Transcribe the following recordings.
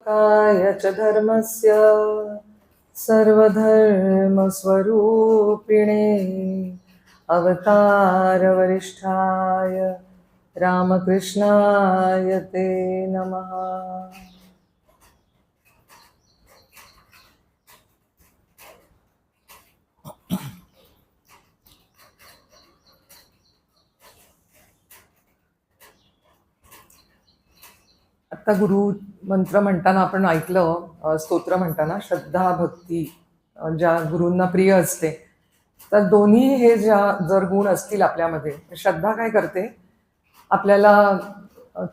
स्थापकाय च धर्मस्य सर्वधर्मस्वरूपिणे अवतारवरिष्ठाय रामकृष्णाय ते नमः। आता गुरु मंत्र म्हणताना आपण ऐकलं, स्तोत्र म्हणताना श्रद्धा भक्ती ज्या गुरूंना प्रिय असते, तर दोन्ही हे जर गुण असतील आपल्यामध्ये, श्रद्धा काय करते, आपल्याला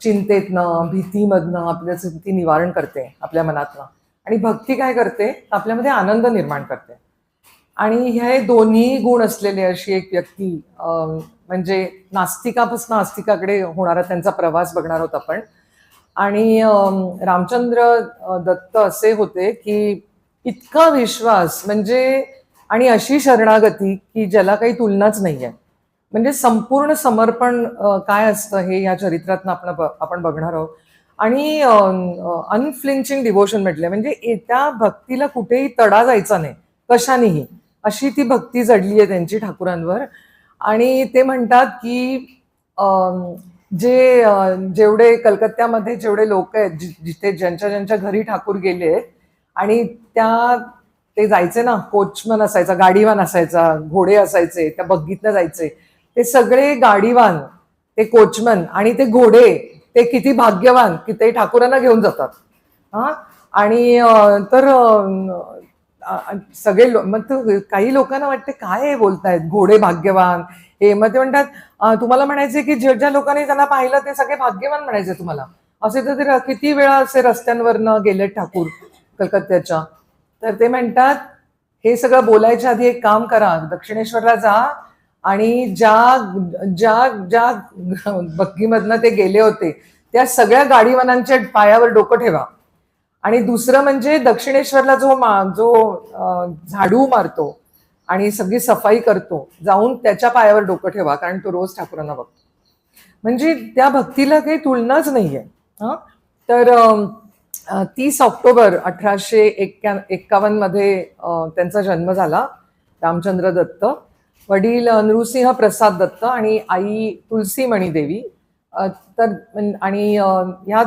चिंतेतनं भीतीमधनं आपल्याचं ती निवारण करते आपल्या मनातनं, आणि भक्ती काय करते, आपल्यामध्ये आनंद निर्माण करते. आणि हे दोन्ही गुण असलेले अशी एक व्यक्ती, म्हणजे नास्तिकापासून आस्तिकाकडे होणारा त्यांचा प्रवास बघणार आहोत आपण. आणि रामचंद्र दत्त असे होते की इतका विश्वास म्हणजे आणि अशी शरणागती की ज्याला काही तुलनाच नाहीये. म्हणजे संपूर्ण समर्पण काय असतं हे या चरित्रातनं आपण बघणार आहोत. आणि अनफ्लिंचिंग डिव्होशन म्हटले म्हणजे त्या भक्तीला कुठेही तडा जायचा नाही कशानेही, अशी ती भक्ती जडली आहे त्यांची ठाकूरांवर. आणि ते म्हणतात की जेवढे कलकत्त्यामध्ये जेवढे लोक आहेत, जिथे ज्यांच्या घरी ठाकूर गेले आणि ते जायचे ना, कोचमन असायचा, गाडीवान असायचा, घोडे असायचे, त्या बग्गीतनं जायचे, ते सगळे गाडीवान, ते कोचमन आणि ते घोडे, ते किती भाग्यवान की ते ठाकूरांना घेऊन जातात. आणि तर सगळे मग काही लोकांना वाटते काय बोलतायत घोडे भाग्यवान हे. मग ते म्हणतात तुम्हाला म्हणायचे की ज्या लोकांनी त्यांना पाहिलं ते सगळे भाग्यवान म्हणायचे तुम्हाला, असे तर किती वेळा असे रस्त्यांवरनं गेले ठाकूर कलकत्त्याच्या. तर ते म्हणतात हे सगळं बोलायच्या आधी एक काम करा, दक्षिणेश्वरला जा आणि ज्या ज्या ज्या बग्गीमधनं ते गेले होते त्या सगळ्या गाडीवानांच्या पायावर डोकं ठेवा. आणि दुसरं म्हणजे दक्षिणेश्वरला जो झाडू मारतो आणि सगळी सफाई करतो, जाऊन त्याच्या पायावर डोकं ठेवा, कारण तो रोज ठाकूरांना बघतो. म्हणजे त्या भक्तीला काही तुलनाच नाहीये. तर 30 ऑक्टोबर 1851 मध्ये त्यांचा जन्म झाला, रामचंद्र दत्त. वडील नृसिंह प्रसाद दत्त आणि आई तुलसीमणी देवी. तर आणि ह्या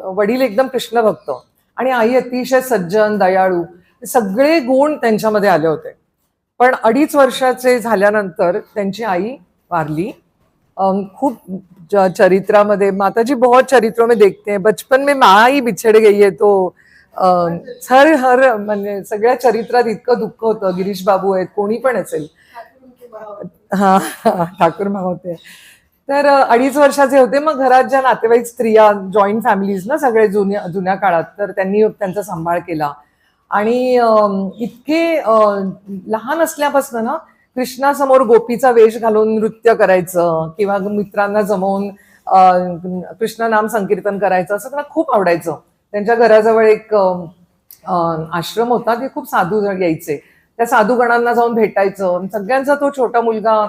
वडील एकदम कृष्ण भक्त आणि आई अतिशय सज्जन दयाळू, सगळे गुण त्यांच्यामध्ये आले होते. पण 2.5 वर्षाचे झाल्यानंतर त्यांची आई वारली. खूप चरित्रामध्ये माताजी बहुत चरित्रों में देखते हैं, बचपन में माँ ही बिछड़ गई है, तो हर म्हणजे सगळ्या चरित्रात इतकं दुःख होतं. गिरीश बाबू आहेत, कोणी पण असेल, हा ठाकूर माँ होते. तर 2.5 वर्षाचे होते. मग घरात ज्या नातेवाईक स्त्रिया, जॉईंट फॅमिलीज ना सगळे जुन्या काळात, तर त्यांनी त्यांचा सांभाळ केला. आणि इतके लहान असल्यापासून ना कृष्णासमोर गोपीचा वेश घालून नृत्य करायचं किंवा मित्रांना जमवून कृष्ण नाम संकीर्तन करायचं, असं त्यांना खूप आवडायचं. त्यांच्या घराजवळ एक आश्रम होता, ते खूप साधू यायचे, त्या साधूगणांना जाऊन भेटायचं. सगळ्यांचा तो छोटा मुलगा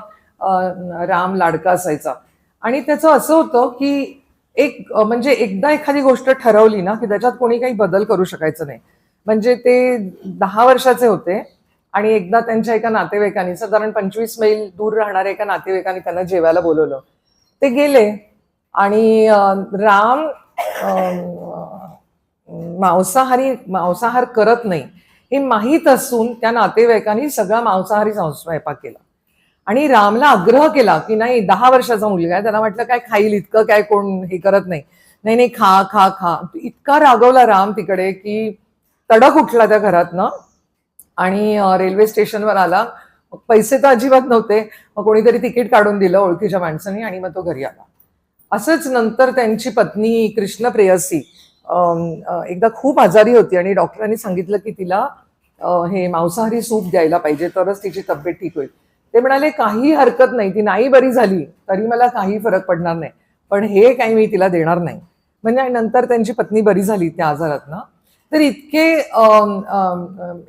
राम लाडका असायचा. आणि त्याचं असं होतं की म्हणजे एकदा एखादी गोष्ट ठरवली ना की त्याच्यात कोणी काही बदल करू शकायचं नाही. म्हणजे ते 10 वर्षाचे होते आणि एकदा त्यांच्या एका नातेवाईकांनी, साधारण 25 मैल दूर राहणाऱ्या एका नातेवाईकांनी त्यांना जेवायला बोलवलं. ते गेले आणि राम मांसाहार करत नाही हे माहीत असून त्या नातेवाईकांनी सगळा मांसाहारी स्वयंपाक केला. आणि रामला आग्रह केला की नाही, 10 वर्षाचा मुलगा आहे, त्याला वाटलं काय खाईल, इतकं काय कोण हे करत नाही, नाही खा खा खा. इतका रागवला राम तिकडे की तडक उठला त्या घरातनं आणि रेल्वे स्टेशनवर आला. पैसे तर अजिबात नव्हते, मग कोणीतरी तिकीट काढून दिलं ओळखीच्या माणसाने आणि मग तो घरी आला. असंच नंतर त्यांची पत्नी कृष्ण प्रेयसी एकदा खूप आजारी होती आणि डॉक्टरांनी सांगितलं की तिला हे मांसाहारी सूप द्यायला पाहिजे, तरच तिची तब्येत ठीक होईल. ते म्हणाले काही हरकत नाही, ती नाही बरी झाली तरी मला काही फरक पडणार नाही, पण हे काही मी तिला देणार नाही. म्हणजे नंतर त्यांची पत्नी बरी झाली त्या आजारातनं. तर इतके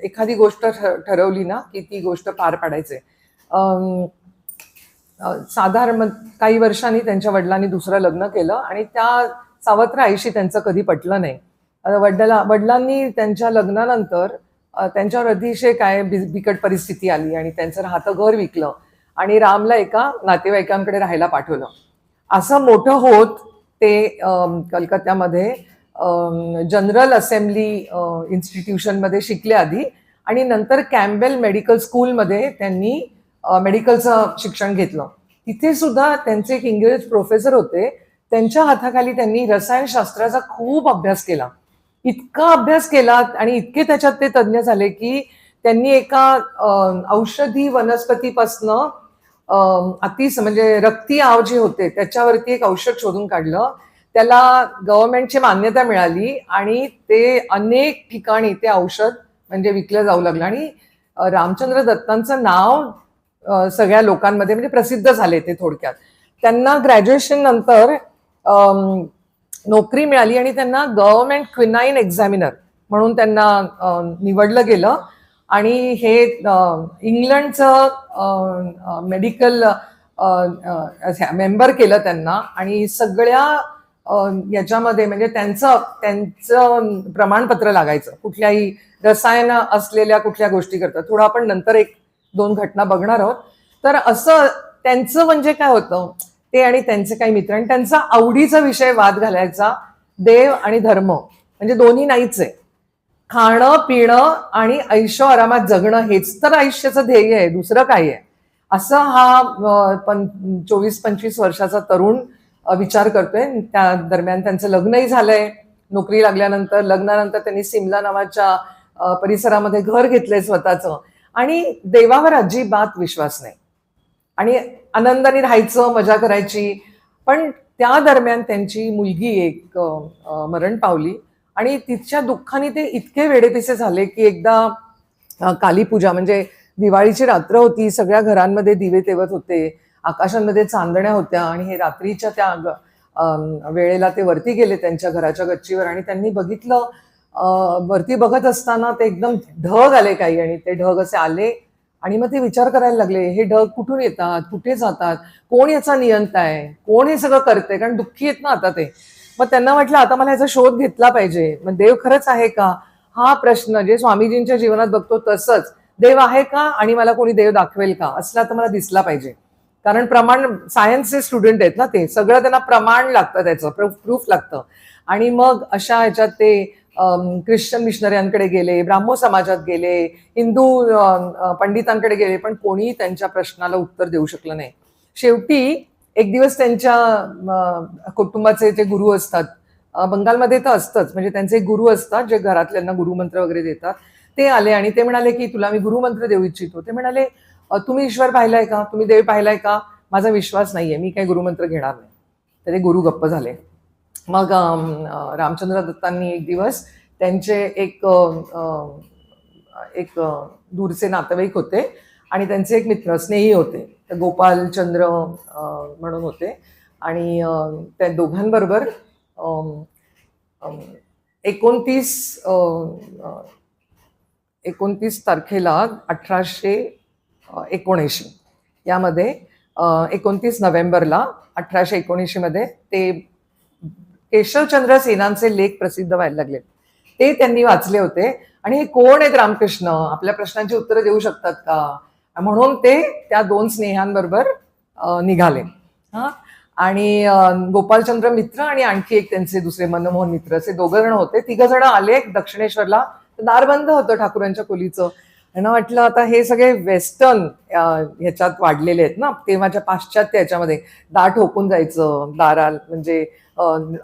एखादी गोष्ट ठरवली ना की ती गोष्ट पार पाडायचे. साधारण काही वर्षांनी त्यांच्या वडिलांनी दुसरं लग्न केलं आणि त्या सावत्र आईशी त्यांचं कधी पटलं नाही. वडिलांनी त्यांच्या लग्नानंतर त्यांच्यावर अतिशय काय बिकट परिस्थिती आली आणि त्यांचं राहतं घर विकलं आणि रामला एका नातेवाईकांकडे राहायला पाठवलं. असं मोठं होत ते कलकत्त्यामध्ये जनरल असेंब्ली इन्स्टिट्यूशनमध्ये शिकले आधी आणि नंतर कॅम्बेल मेडिकल स्कूलमध्ये त्यांनी मेडिकलचं शिक्षण घेतलं. तिथे सुद्धा त्यांचे एक इंग्रज प्रोफेसर होते, त्यांच्या हाताखाली त्यांनी रसायनशास्त्राचा खूप अभ्यास केला. इतका अभ्यास केला आणि इतके त्याच्यात ते तज्ज्ञ झाले की त्यांनी एका औषधी वनस्पतीपासनं म्हणजे रक्ती आव जे होते त्याच्यावरती एक औषध शोधून काढलं. त्याला गव्हर्नमेंटची मान्यता मिळाली आणि ते अनेक ठिकाणी ते औषध म्हणजे विकलं जाऊ लागलं आणि रामचंद्र दत्तांचं नाव सगळ्या लोकांमध्ये म्हणजे प्रसिद्ध झाले ते. थोडक्यात त्यांना ग्रॅज्युएशन नंतर नोकरी मिळाली आणि त्यांना गव्हर्नमेंट क्विनाईन एक्झामिनर म्हणून त्यांना निवडलं गेलं आणि हे इंग्लंडचं मेडिकल मेंबर केलं त्यांना आणि सगळ्या याच्यामध्ये म्हणजे त्यांचं प्रमाणपत्र लागायचं कुठल्याही रसायन असलेल्या कुठल्या गोष्टी करतात. थोडं आपण नंतर 1-2 घटना बघणार आहोत. तर असं त्यांचं म्हणजे काय होतं ते आणि त्यांचे काही मित्र आणि त्यांचा आवडीचा विषय वाद घालायचा देव आणि धर्म म्हणजे दोन्ही नाहीच आहे. खाणं पिणं आणि ऐशो आरामात जगणं हेच तर आयुष्याचं ध्येय आहे, दुसरं काय आहे असं हा 24-25 वर्षाचा तरुण विचार करतोय. त्या दरम्यान त्यांचं लग्नही झालंय. नोकरी लागल्यानंतर लग्नानंतर त्यांनी सिमला नावाच्या परिसरामध्ये घर घेतलंय स्वतःचं आणि देवावर अजिबात विश्वास नाही आणि आनंदाने राहायचं, मजा करायची. पण त्या दरम्यान त्यांची मुलगी एक मरण पावली आणि तिच्या दुःखाने ते इतके वेडेपिसे झाले की एकदा कालीपूजा म्हणजे दिवाळीची रात्र होती, सगळ्या घरांमध्ये दिवे तेवत होते, आकाशांमध्ये चांदण्या होत्या आणि हे रात्रीच्या त्या वेळेला ते वरती गेले त्यांच्या घराच्या गच्चीवर आणि त्यांनी बघितलं वरती बघत असताना ते एकदम ढग आले काही आणि ते ढग असे आले आणि मग ते विचार करायला लागले हे ढग कुठून येतात, कुठे जातात, कोण याचा नियंता आहे, कोण हे सगळं करते, कारण दुःखी आहेत ना आता ते. मग त्यांना वाटलं आता मला ह्याचा शोध घेतला पाहिजे. मग देव खरंच आहे का हा प्रश्न जे स्वामीजींच्या जीवनात बघतो तसंच देव आहे का आणि मला कोणी देव दाखवेल का असला तर मला दिसला पाहिजे. कारण प्रमाण सायन्सचे स्टुडंट आहेत ना ते, सगळं त्यांना प्रमाण लागतं, त्याचं प्रूफ लागतं. आणि मग अशा ह्याच्यात ते ख्रिश्चन मिशनऱ्यांकडे गेले, ब्राह्मो समाजात गेले, हिंदू पंडितांकडे गेले, पण कोणी त्यांच्या प्रश्नाला उत्तर देऊ शकलं नाही. शेवटी एक दिवस त्यांच्या कुटुंबाचे जे गुरु असतात, बंगालमध्ये तर असतंच, म्हणजे त्यांचे गुरु असतात जे घरातल्यांना गुरुमंत्र वगैरे देतात, ते आले आणि ते म्हणाले की तुला मी गुरुमंत्र देऊ इच्छितो. ते म्हणाले तुम्ही ईश्वर पाहिलाय का, तुम्ही देव पाहिलाय का, माझा विश्वास नाहीये, मी काही गुरुमंत्र घेणार नाही. तर ते गुरु गप्प झाले. मग रामचंद्र दत्तांनी एक दिवस त्यांचे एक दूरचे नातेवाईक होते आणि त्यांचे एक मित्र स्नेही होते, तर गोपालचंद्र म्हणून होते आणि त्या दोघांबरोबर 29 तारखेला 1879 यामध्ये 29 नोव्हेंबरला 1879 मध्ये ते केशवचंद्र सेनांचे लेख प्रसिद्ध व्हायला लागले. ते त्यांनी वाचले होते आणि हे कोण आहेत रामकृष्ण, आपल्या प्रश्नांची उत्तरं देऊ शकतात का, म्हणून ते त्या 2 स्नेहांबरोबर निघाले. आणि गोपालचंद्र मित्र आणि आणखी एक त्यांचे दुसरे मनमोहन मित्र असे 2 जण होते. 3 जण आले दक्षिणेश्वरला. दार बंद होतं ठाकूरांच्या खोलीचं. त्यांना वाटलं आता हे सगळे वेस्टर्न ह्याच्यात वाढलेले आहेत ना, तेव्हाच्या पाश्चात्य ह्याच्यामध्ये दार ठोकून जायचं, दाराला म्हणजे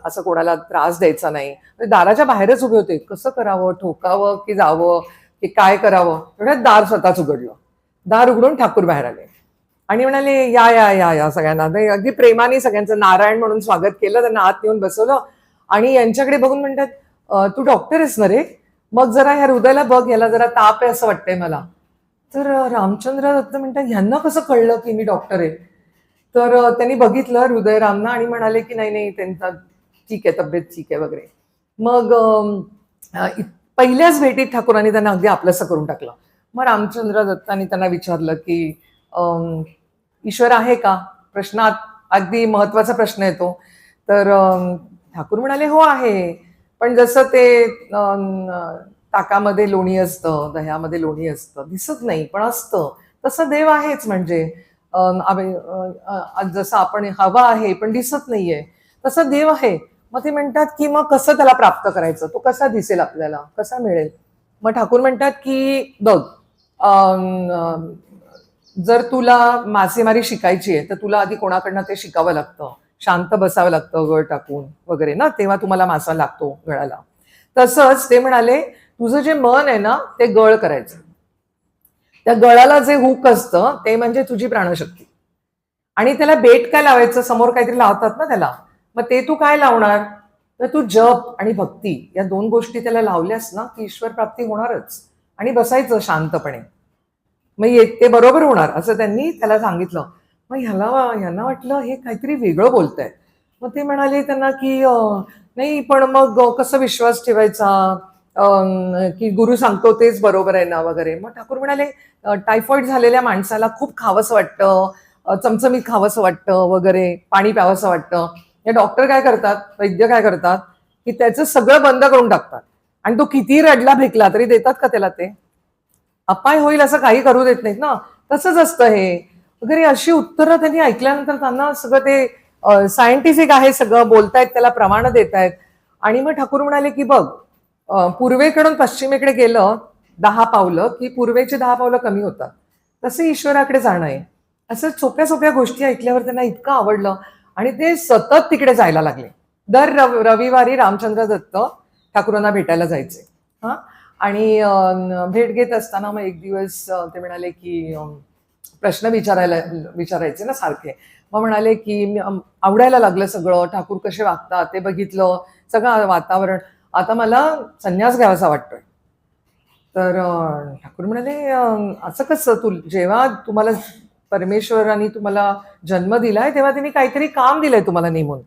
असं कोणाला त्रास द्यायचा नाही. दाराच्या बाहेरच उभे होते, कसं करावं, ठोकावं की जावं की काय करावं. एवढ्यात दार स्वतःच उघडलं. दार उघडून ठाकूर बाहेर आले आणि म्हणाले या या या या सगळ्यांना. अगदी प्रेमाने सगळ्यांचं नारायण म्हणून स्वागत केलं, त्यांना आत नेऊन बसवलं आणि यांच्याकडे बघून म्हणतात तू डॉक्टर आहेस ना रे, मग जरा ह्या हृदयाला बघ, याला जरा ताप आहे असं वाटतंय मला. तर रामचंद्र दत्त म्हणतात ह्यांना कसं कळलं की मी डॉक्टर आहे. तर त्यांनी बघितलं हृदयरामना आणि म्हणाले की नाही नाही त्यांचा ठीक आहे, तब्येत ठीक आहे वगैरे. मग पहिल्याच भेटीत ठाकूरांनी त्यांना अगदी आपलंसं करून टाकलं. मग रामचंद्र दत्तांनी त्यांना विचारलं की ईश्वर आहे का, प्रश्नात अगदी महत्वाचा प्रश्न येतो. तर ठाकूर म्हणाले हो आहे. पण जसं ते ताकामध्ये लोणी असतं, दह्यामध्ये लोणी असतं, दिसत नाही पण असतं, तसं देव आहेच. म्हणजे जसं आपण हवा आहे पण दिसत नाहीये, तसं देव आहे. मग ते म्हणतात की मग कसं त्याला प्राप्त करायचं, तो कसा दिसेल आपल्याला, कसा मिळेल. मग ठाकूर म्हणतात की बघ, जर तुला मासेमारी शिकायची आहे तर तुला आधी कोणाकडनं ते शिकावं लागतं, शांत बसावं लागतं गळ टाकून वगैरे ना, तेव्हा तुम्हाला मासा लागतो गळाला. तसंच ते म्हणाले, तुझं जे मन आहे ना ते गळ करायचं. त्या गळाला जे हुक असतं ते म्हणजे तुझी प्राणशक्ती. आणि त्याला बेट काय लावायचं, समोर काहीतरी लावतात ना त्याला, मग ते तू काय लावणार, तर तू जप आणि भक्ती या दोन गोष्टी त्याला लावल्यास ना की ईश्वर प्राप्ती होणारच. आणि बसायचं शांतपणे, मग ते बरोबर होणार असं त्यांनी त्याला सांगितलं. मग ह्यांना वाटलं हे काहीतरी वेगळं बोलतायत. मग ते म्हणाले त्यांना की नाही पण मग कसं विश्वास ठेवायचा, की गुरु सांगतो तेच बरोबर आहे ना वगैरे. मग ठाकूर म्हणाले, टायफॉइड झालेल्या माणसाला खूप खावंसं वाटतं, चमचमीत खावंसं वाटतं वगैरे, पाणी प्यावंसं वाटतं. हे डॉक्टर काय करतात, वैद्य काय करतात, की त्याचं सगळं बंद करून टाकतात. आणि तो किती रडला भेकला तरी देतात का त्याला ते, अपाय होईल असं काही करू देत नाहीत ना. तसंच असतं हे वगैरे. अशी उत्तरं त्यांनी ऐकल्यानंतर त्यांना सगळं ते सायंटिफिक आहे, सगळं बोलतायत, त्याला प्रमाण देत आहेत. आणि मग ठाकूर म्हणाले की बघ, पूर्वेकडून पश्चिमेकडे गेलं 10 पावलं की पूर्वेचे 10 पावलं कमी होतात, तसं ईश्वराकडे जाणं आहे. असं सोप्या सोप्या गोष्टी ऐकल्यावर त्यांना इतकं आवडलं आणि ते सतत तिकडे जायला लागले. दर रविवारी रामचंद्र दत्त ठाकूरांना भेटायला जायचे. हा. आणि भेट घेत असताना मग एक दिवस ते म्हणाले की प्रश्न विचारायचे ना सारखे. मग म्हणाले की आवडायला लागलं सगळं, ठाकूर कसे वागतात ते बघितलं, सगळं वातावरण, आता मला संन्यास घ्यावासा वाटतोय. तर ठाकूर म्हणाले, असं कसं, जेव्हा तुम्हाला परमेश्वरांनी तुम्हाला जन्म दिलाय तेव्हा त्यांनी काहीतरी काम दिलंय तुम्हाला नेमून,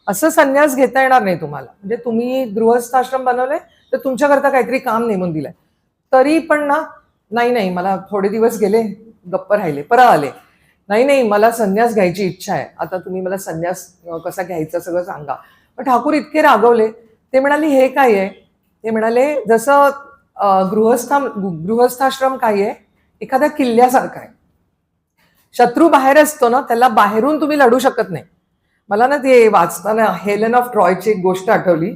असं संन्यास घेता येणार नाही तुम्हाला. म्हणजे तुम्ही गृहस्थाश्रम बनवलंय तर तुमच्याकरता काहीतरी काम नेमून दिलंय. तरी पण ना, नाही नाही, मला थोडे दिवस गेले, गप्प राहिले, परत आले, नाही नाही मला संन्यास घ्यायची इच्छा आहे, आता तुम्ही मला संन्यास कसा घ्यायचा सगळं सांगा. पण ठाकूर इतके रागवले. ते म्हणाले हे काय आहे, ते म्हणाले जसं गृहस्थाश्रम काय आहे, एखाद्या किल्ल्यासारखा आहे. शत्रू बाहेर असतो ना, त्याला बाहेरून तुम्ही लढू शकत नाही. मला ना ते वाचताना हेलन ऑफ ट्रॉयची एक गोष्ट आठवली.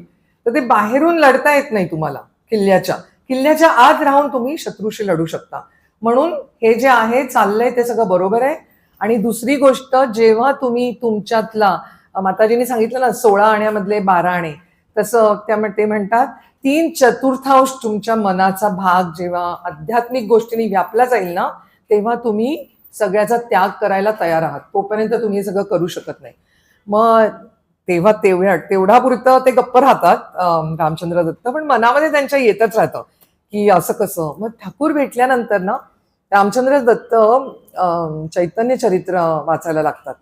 तर ते बाहेरून लढता येत नाही तुम्हाला, किल्ल्याच्या आत राहून तुम्ही शत्रूशी लढू शकता. म्हणून हे जे आहे चाललंय ते सगळं बरोबर आहे. आणि दुसरी गोष्ट, जेव्हा तुम्ही तुमच्यातला, माताजींनी सांगितलं ना 16 आण्यामधले 12 आणे, तसं ते म्हणतात 3/4 तुमच्या मनाचा भाग जेव्हा आध्यात्मिक गोष्टींनी व्यापला जाईल ना, तेव्हा तुम्ही सगळ्याचा त्याग करायला तयार आहात. तोपर्यंत तुम्ही हे सगळं करू शकत नाही. मग तेव्हा तेवढा पुरतं ते गप्प राहतात रामचंद्र दत्त, पण मनामध्ये त्यांच्या येतच राहतं की असं कसं. मग ठाकूर भेटल्यानंतर ना रामचंद्र दत्त चैतन्य चरित्र वाचायला लागतात.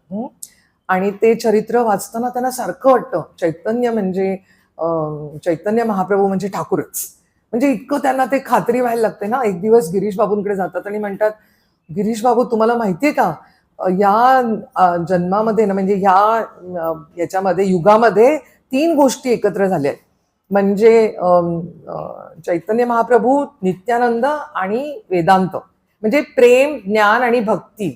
आणि ते चरित्र वाचताना त्यांना सारखं वाटतं चैतन्य म्हणजे चैतन्य महाप्रभू म्हणजे ठाकूरच. म्हणजे इतकं त्यांना ते खात्री व्हायला लागते ना. एक दिवस गिरीश बाबूंकडे जातात आणि म्हणतात, गिरीश बाबू तुम्हाला माहितीये का, या जन्मामध्ये ना, म्हणजे याच्यामध्ये युगामध्ये 3 गोष्टी एकत्र झाल्या आहेत. म्हणजे चैतन्य महाप्रभू, नित्यानंद आणि वेदांत. म्हणजे प्रेम, ज्ञान आणि भक्ती,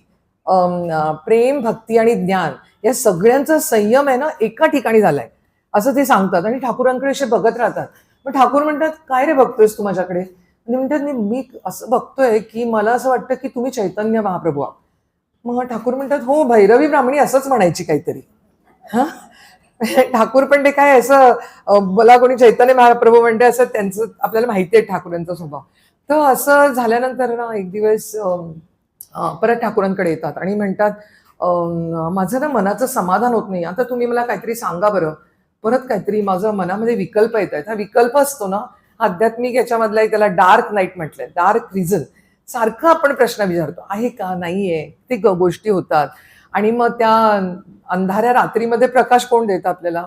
प्रेम, भक्ती आणि ज्ञान या सगळ्यांचा संयम आहे ना एका ठिकाणी झालाय, असं ते सांगतात. आणि ठाकूरांकडे असे बघत राहतात. मग ठाकूर म्हणतात, काय रे बघतोयस तू माझ्याकडे. म्हणतात, मी असं बघतोय की मला असं वाटतं की तुम्ही चैतन्य महाप्रभू आहात. मग ठाकूर म्हणतात, हो भैरवी ब्राह्मणी असंच म्हणायची काहीतरी. हा. ठाकूर पण ते काय असं मला कोणी चैतन्य महाप्रभू म्हणते असं त्यांचं आपल्याला माहिती आहे ठाकूरांचा स्वभाव. तर असं झाल्यानंतर ना एक दिवस परत ठाकूरांकडे येतात आणि म्हणतात, माझं ना मनाचं समाधान होत नाही, आता तुम्ही मला काहीतरी सांगा बरं. परत काहीतरी माझं मनामध्ये विकल्प येत आहेत. हा विकल्प असतो ना, आध्यात्मिक याच्यामधला त्याला डार्क नाईट म्हटलंय, डार्क रिझन. सारखं आपण प्रश्न विचारतो, आहे का नाहीये, ते गोष्टी होतात. आणि मग त्या अंधाऱ्या रात्रीमध्ये प्रकाश कोण देतं आपल्याला,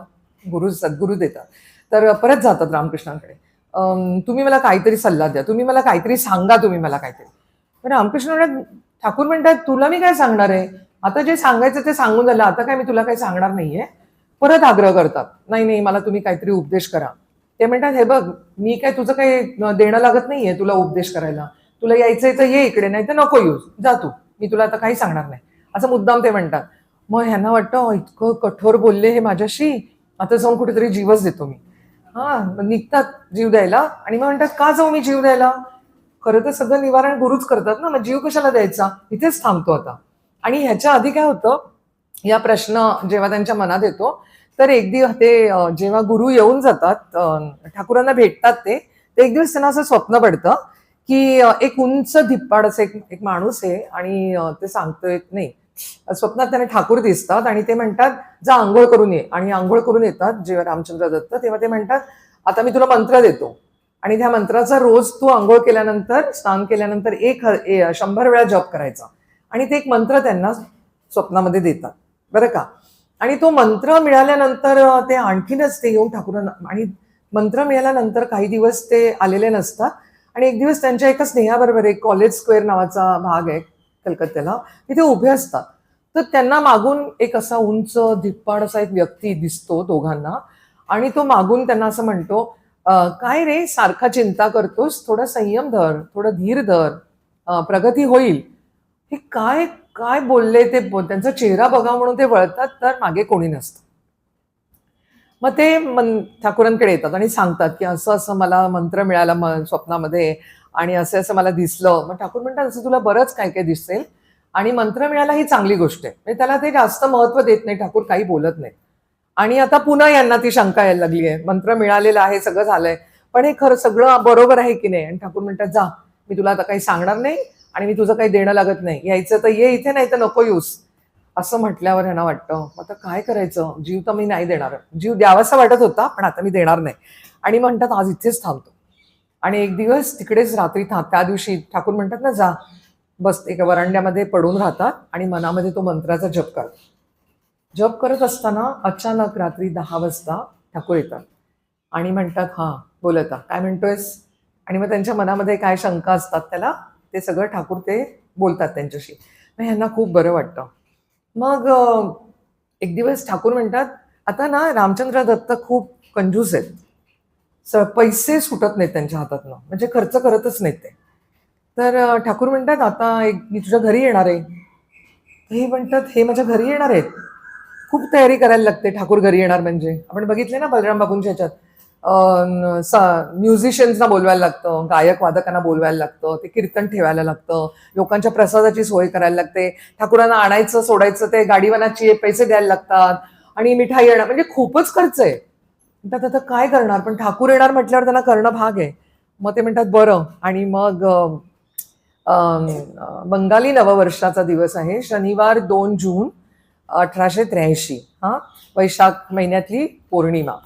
सद्गुरू देतात. तर परत जातात रामकृष्णांकडे, तुम्ही मला काहीतरी सल्ला द्या, तुम्ही मला काहीतरी सांगा, तुम्ही मला काहीतरी. पण रामकृष्ण म्हणतात, ठाकूर म्हणतात, तुला मी काय सांगणार आहे, आता जे सांगायचं ते सांगून झालं, आता काय मी तुला काही सांगणार नाहीये. परत आग्रह करतात, नाही नाही मला तुम्ही काहीतरी उपदेश करा. ते म्हणतात हे बघ, मी काय तुझं काही देणं लागत नाहीये तुला उपदेश करायला, तुला यायचंय तर ये इकडे, नाही तर नको येऊस, जा तू, मी तुला आता काही सांगणार नाही, असं मुद्दाम ते म्हणतात. मग ह्यांना वाटतं इतकं कठोर बोलले हे माझ्याशी, आता जाऊन कुठेतरी जीवच देतो मी. हा, निघतात जीव द्यायला आणि मग म्हणतात का जाऊ मी जीव द्यायला, खरं तर सगळं निवारण गुरुच करतात ना, मग जीव कशाला द्यायचा, इथेच थांबतो आता. आणि ह्याच्या आधी काय होतं, या प्रश्न जेव्हा त्यांच्या मनात येतो, तर एक दिवस ते जेव्हा गुरु येऊन जातात ठाकूरांना भेटतात, ते एक दिवस त्यांना असं स्वप्न पडतं की एक उंच धिप्पाड असं एक माणूस आहे आणि ते सांगतोय नाही, स्वप्नात त्यांना ठाकूर दिसतात आणि ते म्हणतात जा आंघोळ करून ये. आणि आंघोळ करून येतात जेव्हा रामचंद्र दत्त, तेव्हा ते म्हणतात आता मी तुला मंत्र देतो आणि त्या मंत्राचा रोज तू आंघोळ केल्यानंतर, स्नान केल्यानंतर 100 वेळा जप करायचा. आणि ते एक मंत्र त्यांना स्वप्नामध्ये देतात बरं का. आणि तो मंत्र मिळाल्यानंतर ते आणखीनच ते येऊन ठाकूरांना, आणि मंत्र मिळाल्यानंतर काही दिवस ते आलेले नसतात आणि एक दिवस त्यांच्या एका स्नेहाबरोबर, एक कॉलेज स्क्वेअर नावाचा भाग आहे कलकत्त्याला, तिथे उभे असतात. तर त्यांना मागून एक असा उंच धिप्पाड असा एक व्यक्ती दिसतो दोघांना आणि तो मागून त्यांना असं म्हणतो काय रे सारखा चिंता करतोस, थोडा संयम धर, थोडं धीर धर, प्रगती होईल. हे काय काय बोलले ते, त्यांचा चेहरा बघा म्हणून ते वळतात तर मागे कोणी नसतं. मग ते ठाकूरांकडे येतात आणि सांगतात की असं असं मला मंत्र मिळाला स्वप्नामध्ये आणि असं असं मला दिसलं. मग ठाकूर म्हणतात असं तुला बरंच काय काय दिसेल आणि मंत्र मिळाला ही चांगली गोष्ट आहे. म्हणजे त्याला ते जास्त महत्व देत नाही ठाकूर, काही बोलत नाही. आणि आता पुन्हा यांना ती शंका यायला लागली आहे, मंत्र मिळालेलं आहे, सगळं झालंय, पण हे खरं सगळं बरोबर आहे की नाही. आणि ठाकूर म्हणतात जा, मी तुला आता काही सांगणार नाही आणि मी तुझं काही देणं लागत नाही, यायचं तर ये इथे, नाही तर नको येऊस. असं म्हटल्यावर ह्यांना वाटतं आता काय करायचं, जीव तर मी नाही देणार, जीव द्यावासा वाटत होता पण आता मी देणार नाही. आणि म्हणतात आज इथेच थांबतो. आणि एक दिवस तिकडेच रात्री त्या दिवशी ठाकूर म्हणतात ना जा, बस एका वरांड्यामध्ये पडून राहतात आणि मनामध्ये तो मंत्राचा जप करतात. जप करत असताना अचानक रात्री 10 वाजता ठाकूर येतात आणि म्हणतात हा बोल आता काय म्हणतोयस. आणि मग त्यांच्या मनामध्ये काय शंका असतात त्याला ते सगळं ठाकूर ते बोलतात त्यांच्याशी. मग ह्यांना खूप बरं वाटतं. मग एक दिवस ठाकूर म्हणतात आता ना रामचंद्र दत्त खूप कंजूस आहेत, पैसे सुटत नाहीत त्यांच्या हातातनं, म्हणजे खर्च करतच नाहीत ते. तर ठाकूर म्हणतात आता मी तुझ्या घरी येणार आहे. हे म्हणतात हे माझ्या घरी येणार आहेत, खूप तयारी करायला लागते ठाकूर घरी येणार म्हणजे. आपण बघितले ना बलराम बाबूंच्या ह्याच्यात म्युझिशियन्सना बोलवायला लागतं, गायक वादकांना बोलवायला लागतं, ते कीर्तन ठेवायला लागतं, लोकांच्या प्रसादाची सोय करायला लागते, ठाकूरांना आणायचं सोडायचं, ते गाडीवानाची पैसे द्यायला लागतात आणि मिठाई येणार, म्हणजे खूपच खर्च आहे. म्हणतात आता काय करणार, पण ठाकूर येणार म्हटल्यावर त्यांना करणं भाग आहे. मग ते म्हणतात बरं. आणि मग बंगाली नववर्षाचा दिवस आहे, शनिवार 2 जून 1883, वैशाख महिन्यातली पौर्णिमा.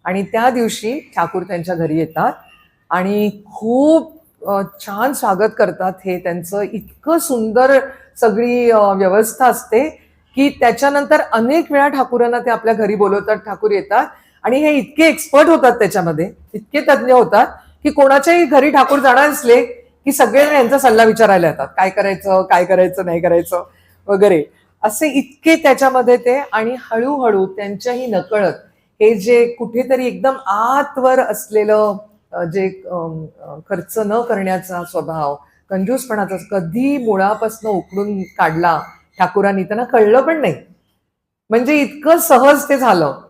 आणि त्या दिवशी ठाकूर त्यांच्या घरी येतात आणि खूप छान स्वागत करतात. हे त्यांचं इतकं सुंदर सगळी व्यवस्था असते की त्याच्यानंतर अनेक वेळा ठाकूरांना ते आपल्या घरी बोलवतात, ठाकूर येतात आणि हे इतके एक्सपर्ट होतात त्याच्यामध्ये, इतके तज्ज्ञ होतात की कोणाच्याही घरी ठाकूर जाणार असले की सगळे यांचा सल्ला विचारायला येतात, काय करायचं काय करायचं नाही करायचं वगैरे, असे इतके त्याच्यामध्ये ते. आणि हळूहळू त्यांच्याही नकळत हे जे कुठेतरी एकदम आतवर असलेलं जे खर्च न करण्याचा स्वभाव, कंजूसपणाचा, कधी मुळापासून उकळून काढला ठाकूरांनी, त्यांना कळलं पण नाही, म्हणजे इतकं सहज ते झालं.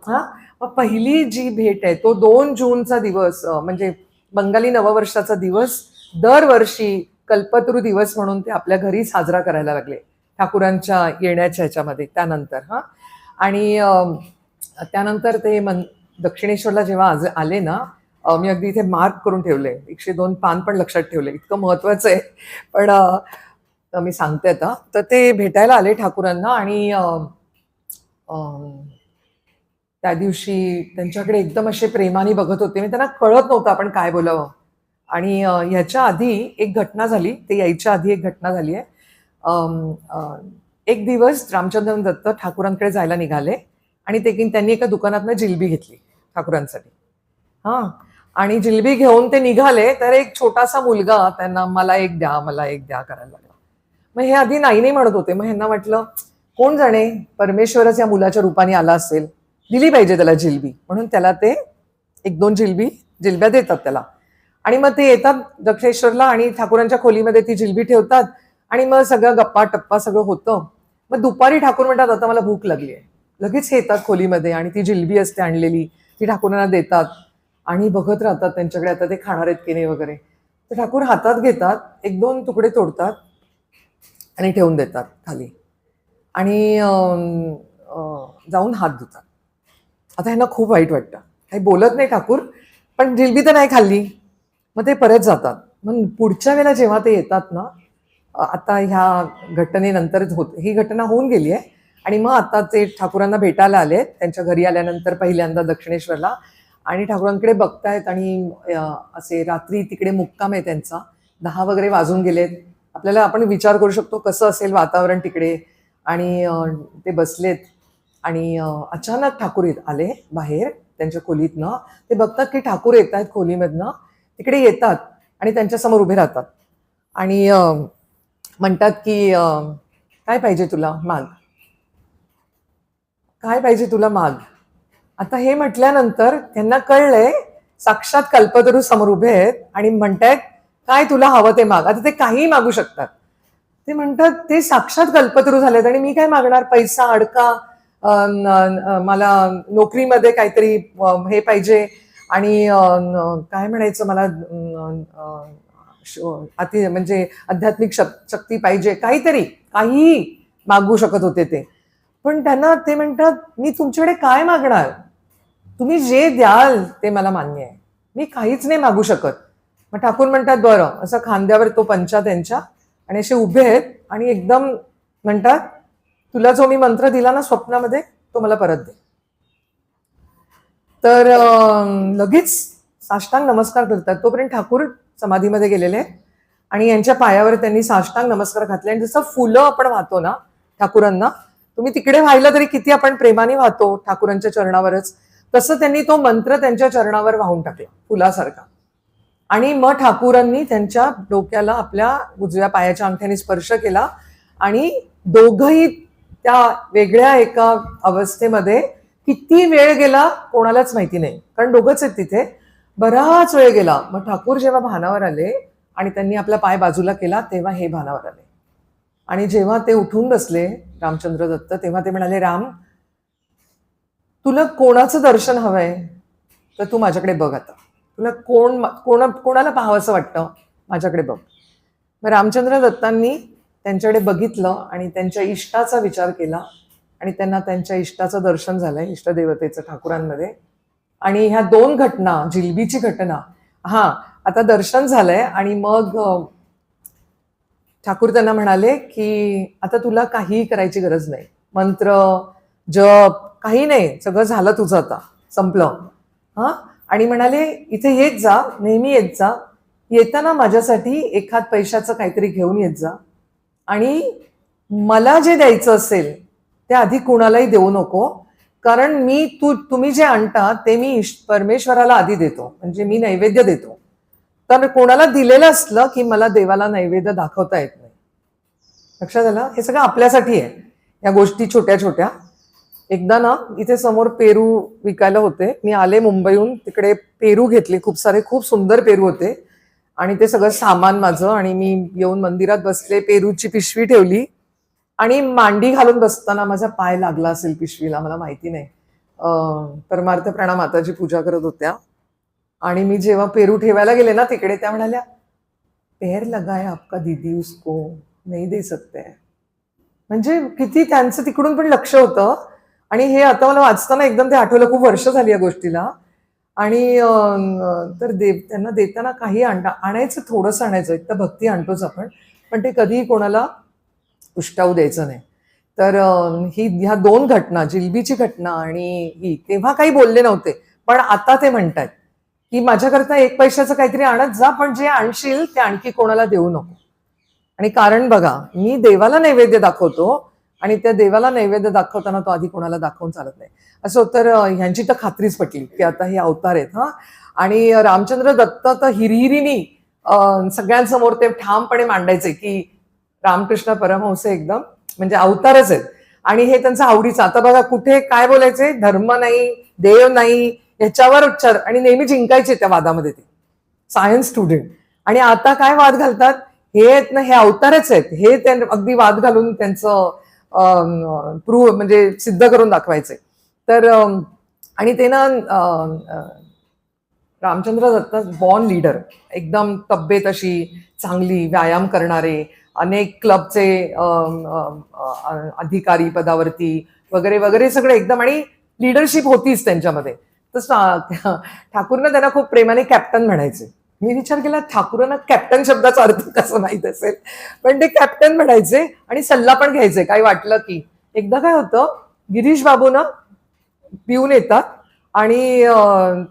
मग पहिली जी भेट आहे तो 2 जूनचा दिवस, म्हणजे बंगाली नववर्षाचा दिवस दरवर्षी कल्पतरू दिवस म्हणून ते आपल्या घरी साजरा करायला लागले ठाकूरांच्या येण्याच्या ह्याच्यामध्ये. त्यानंतर आणि त्यानंतर ते दक्षिणेश्वरला जेव्हा आले ना, मी अगदी इथे मार्क करून ठेवले, 102 पान पण लक्षात ठेवले, इतकं महत्वाचं आहे. पण मी सांगते आता. तर ते भेटायला आले ठाकूरांना आणि त्या दिवशी त्यांच्याकडे एकदम असे प्रेमाने बघत होते. मी त्यांना कळत नव्हतं आपण काय बोलावं. आणि ह्याच्या आधी एक घटना झाली, ते यायच्या आधी एक घटना झाली आहे. एक दिवस रामचंद्र दत्त ठाकूरांकडे जायला निघाले आणि त्यांनी एका दुकानातनं जिलबी घेतली ठाकूरांसाठी. आणि जिलबी घेऊन ते निघाले तर एक छोटासा मुलगा त्यांना मला एक द्या मला एक द्या करायला लागला. मग हे आधी नाही म्हणत होते. मग ह्यांना वाटलं कोण जाणे परमेश्वरच या मुलाच्या रूपाने आला असेल, दिली पाहिजे त्याला जिलबी, म्हणून त्याला ते 1-2 जिलबी जिलब्या देतात त्याला. आणि मग ते येतात दक्षिणेश्वरला आणि ठाकूरांच्या खोलीमध्ये ती जिलबी ठेवतात आणि मग सगळं गप्पा टप्पा सगळं होतं. मग दुपारी ठाकूर म्हणतात आता मला भूक लागली आहे. लगेच हे येतात खोलीमध्ये आणि ती जिलबी असते आणलेली ती ठाकूरांना देतात आणि बघत राहतात त्यांच्याकडे आता ते खाणार आहेत की नाही वगैरे. तर ठाकूर हातात घेतात, एक दोन तुकडे तोडतात आणि ठेवून देतात खाली आणि जाऊन हात धुतात. आता ह्यांना खूप वाईट वाटतं, काही बोलत नाही ठाकूर, पण जिलबी तर नाही खाल्ली. मग ते परत जातात. मग पुढच्या वेळेला जेव्हा ते येतात ना, आता ह्या घटनेनंतरच ही घटना होऊन गेली आहे आणि मग आता ते ठाकूरांना भेटायला आले त्यांच्या घरी आल्यानंतर पहिल्यांदा दक्षिणेश्वरला आणि ठाकूरांकडे बघतायत आणि असे रात्री तिकडे मुक्काम आहे त्यांचा, 10 वगैरे वाजून गेलेत. आपल्याला आपण विचार करू शकतो कसं असेल वातावरण तिकडे. आणि ते बसलेत आणि अचानक ठाकूर आले बाहेर त्यांच्या खोलीतनं. ते बघतात की ठाकूर येत आहेत खोलीमधनं, तिकडे येतात आणि त्यांच्यासमोर उभे राहतात आणि म्हणतात की काय पाहिजे तुला, माग, काय पाहिजे तुला, माग. आता हे म्हटल्यानंतर त्यांना कळलंय साक्षात कल्पतरू समोर उभे आहेत आणि म्हणतायत काय तुला हवं ते माग. आता ते काहीही मागू शकतात. ते म्हणतात ते साक्षात कल्पतरू झालेत आणि मी काय मागणार, पैसा, अडका, मला नोकरीमध्ये काहीतरी हे पाहिजे आणि काय म्हणायचं मला म्हणजे आध्यात्मिक शक्ती पाहिजे, काहीही मागू शकत होते ते. पण त्यांना ते म्हणतात मी तुमच्याकडे काय मागणार, तुम्ही जे द्याल ते मला मान्य आहे, मी काहीच नाही मागू शकत. मग ठाकूर म्हणतात बरं, असं खांद्यावर तो पंचा त्यांच्या आणि असे उभे आहेत आणि एकदम म्हणतात तुला जो मी मंत्र दिला ना स्वप्नामध्ये तो मला परत दे. तर लगेच साष्टांग नमस्कार करतात. तोपर्यंत ठाकूर समाधीमध्ये गेलेले आणि यांच्या पायावर त्यांनी साष्टांग नमस्कार घातले आणि जसं फुलं आपण वाहतो ना ठाकूरांना, तुम्ही तिकडे वाहिलं तरी किती आपण प्रेमाने वाहतो ठाकूरांच्या चरणावरच, तसं त्यांनी तो मंत्र त्यांच्या चरणावर वाहून टाकला फुलासारखा. आणि मग ठाकूरांनी त्यांच्या डोक्याला आपल्या उजव्या पायाच्या अंगठ्याने स्पर्श केला आणि दोघंही त्या वेगळ्या एका अवस्थेमध्ये किती वेळ गेला कोणालाच माहिती नाही, कारण दोघंच आहेत तिथे. बराच वेळ गेला. मग ठाकूर जेव्हा भानावर आले आणि त्यांनी आपला पाय बाजूला केला तेव्हा हे भानावर आले. आणि जेव्हा ते उठून बसले रामचंद्र दत्त, तेव्हा ते म्हणाले राम, तुला कोणाचं दर्शन हवंय तर तू माझ्याकडे बघ. आता तुला कोणाला पाहावंसं वाटतं माझ्याकडे बघ. मग रामचंद्र दत्तांनी त्यांच्याकडे बघितलं आणि त्यांच्या इष्टाचा विचार केला आणि त्यांना त्यांच्या इष्टाचं दर्शन झालंय, इष्टदेवतेचं ठाकूरांमध्ये. आणि ह्या 2 घटना, जिलबीची घटना, आता दर्शन झालंय आणि मग ठाकूर त्यांना म्हणाले की आता तुला काहीही करायची गरज नाही, मंत्र जप काही नाही, सगळं झालं तुझं, आता संपलं. आणि म्हणाले इथे येत जा, नेहमी येत जा, येताना माझ्यासाठी एखाद पैशाचं काहीतरी घेऊन येत जा आणि मला जे द्यायचं असेल ते आधी कुणालाही देऊ नको, कारण तुम्ही जे आणता ते मी परमेश्वराला आधी देतो, म्हणजे मी नैवेद्य देतो. तर कोणाला दिलेलं असलं की मला देवाला नैवेद्य दाखवता येत नाही. लक्षात आलं? हे सगळं आपल्यासाठी आहे, या गोष्टी छोट्या छोट्या. एकदा ना इथे समोर पेरू विकायला होते, मी आले मुंबईहून, तिकडे पेरू घेतले, खूप सुंदर पेरू होते आणि ते सगळं सामान माझं. आणि मी येऊन मंदिरात बसले, पेरूची पिशवी ठेवली आणि मांडी घालून बसताना माझा पाय लागला असेल पिशवीला, मला माहिती नाही. परमार्थ प्राणा माताची पूजा करत होत्या आणि मी जेव्हा पेरू ठेवायला गेले ना तिकडे, त्या म्हणाल्या पैर लगा है आपका दीदी, उसको नहीं दे सकते. म्हणजे किती त्यांचं तिकडून पण लक्ष होतं. आणि हे आता मला वाचताना एकदम ते आठवलं, खूप वर्ष झाली या गोष्टीला. आणि तर त्यांना देताना काही आणायचं, थोडंसं आणायचं, एक तर भक्ती आणतोच आपण, पण ते कधीही कोणाला उष्टावू द्यायचं नाही. तर ह्या 2 घटना, जिलबीची घटना आणि ही, तेव्हा काही बोलले नव्हते, पण आता ते म्हणतात की माझ्याकरता 1 पैशाचं काहीतरी आणत जा, पण जे आणशील ते आणखी कोणाला देऊ नको. आणि कारण बघा, मी देवाला नैवेद्य दाखवतो आणि त्या देवाला नैवेद्य दाखवताना तो आधी कोणाला दाखवून चालत नाही असं. तर ह्यांची तर खात्रीच पटली की आता हे अवतार आहेत. आणि रामचंद्र दत्त तर हिरिहिरीनी सगळ्यांसमोर ते ठामपणे मांडायचे की रामकृष्ण परमहंस एकदम म्हणजे अवतारच आहेत आणि हे त्यांचं आवडीचं. आता बघा कुठे काय बोलायचे, धर्म नाही, देव नाही, ह्याच्यावर उच्चार, आणि नेहमी जिंकायचे त्या वादामध्ये ते सायन्स स्टुडंट. आणि आता काय वाद घालतात, हे आहेत ना, हे अवतारच आहेत, हे अगदी वाद घालून त्यांचं प्रूव्ह म्हणजे सिद्ध करून दाखवायचे. तर आणि ते ना रामचंद्र दत्त बॉर्न लीडर, एकदम तब्येत अशी चांगली, व्यायाम करणारे, अनेक क्लबचे अधिकारी पदावरती वगैरे वगैरे सगळे एकदम, आणि लिडरशिप होतीच त्यांच्यामध्ये. तर ठाकूरनं त्यांना खूप प्रेमाने कॅप्टन म्हणायचे. मी विचार केला ठाकूरांना कॅप्टन शब्दाचा अर्थ कसं माहित असेल, पण ते कॅप्टन म्हणायचे आणि सल्ला पण घ्यायचे काही वाटलं की. एकदा काय होतं, गिरीश बाबू ना पिऊन येतात आणि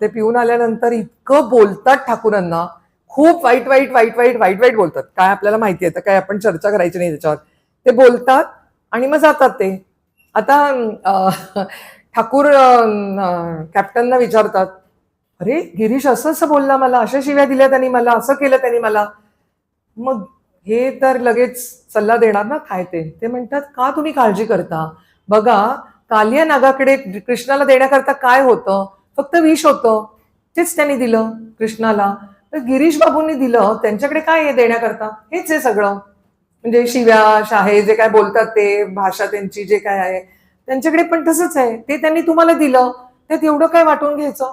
ते पिऊन आल्यानंतर इतकं बोलतात ठाकूरांना, खूप वाईट वाईट वाईट वाईट वाईट वाईट बोलतात. काय आपल्याला माहिती आहे, तर काय आपण चर्चा करायची नाही त्याच्यावर. ते बोलतात आणि मग जातात ते. आता ठाकूर कॅप्टनना विचारतात, अरे गिरीश असं असं बोलला मला, अशा शिव्या दिल्या त्यांनी मला, असं केलं त्यांनी मला. मग हे तर लगेच सल्ला देणार ना काय ते म्हणतात, का तुम्ही काळजी करता, बघा कालिया नागाकडे कृष्णाला देण्याकरता काय होतं, फक्त विष होतं, तेच त्यांनी दिलं कृष्णाला. तर गिरीश बाबूंनी दिलं, त्यांच्याकडे काय आहे देण्याकरता, हेच आहे सगळं. म्हणजे शिव्या शाहे जे काय बोलतात ते, भाषा त्यांची जे काय आहे त्यांच्याकडे पण तसंच आहे, ते त्यांनी तुम्हाला दिलं, त्यात एवढं काय वाटून घ्यायचं,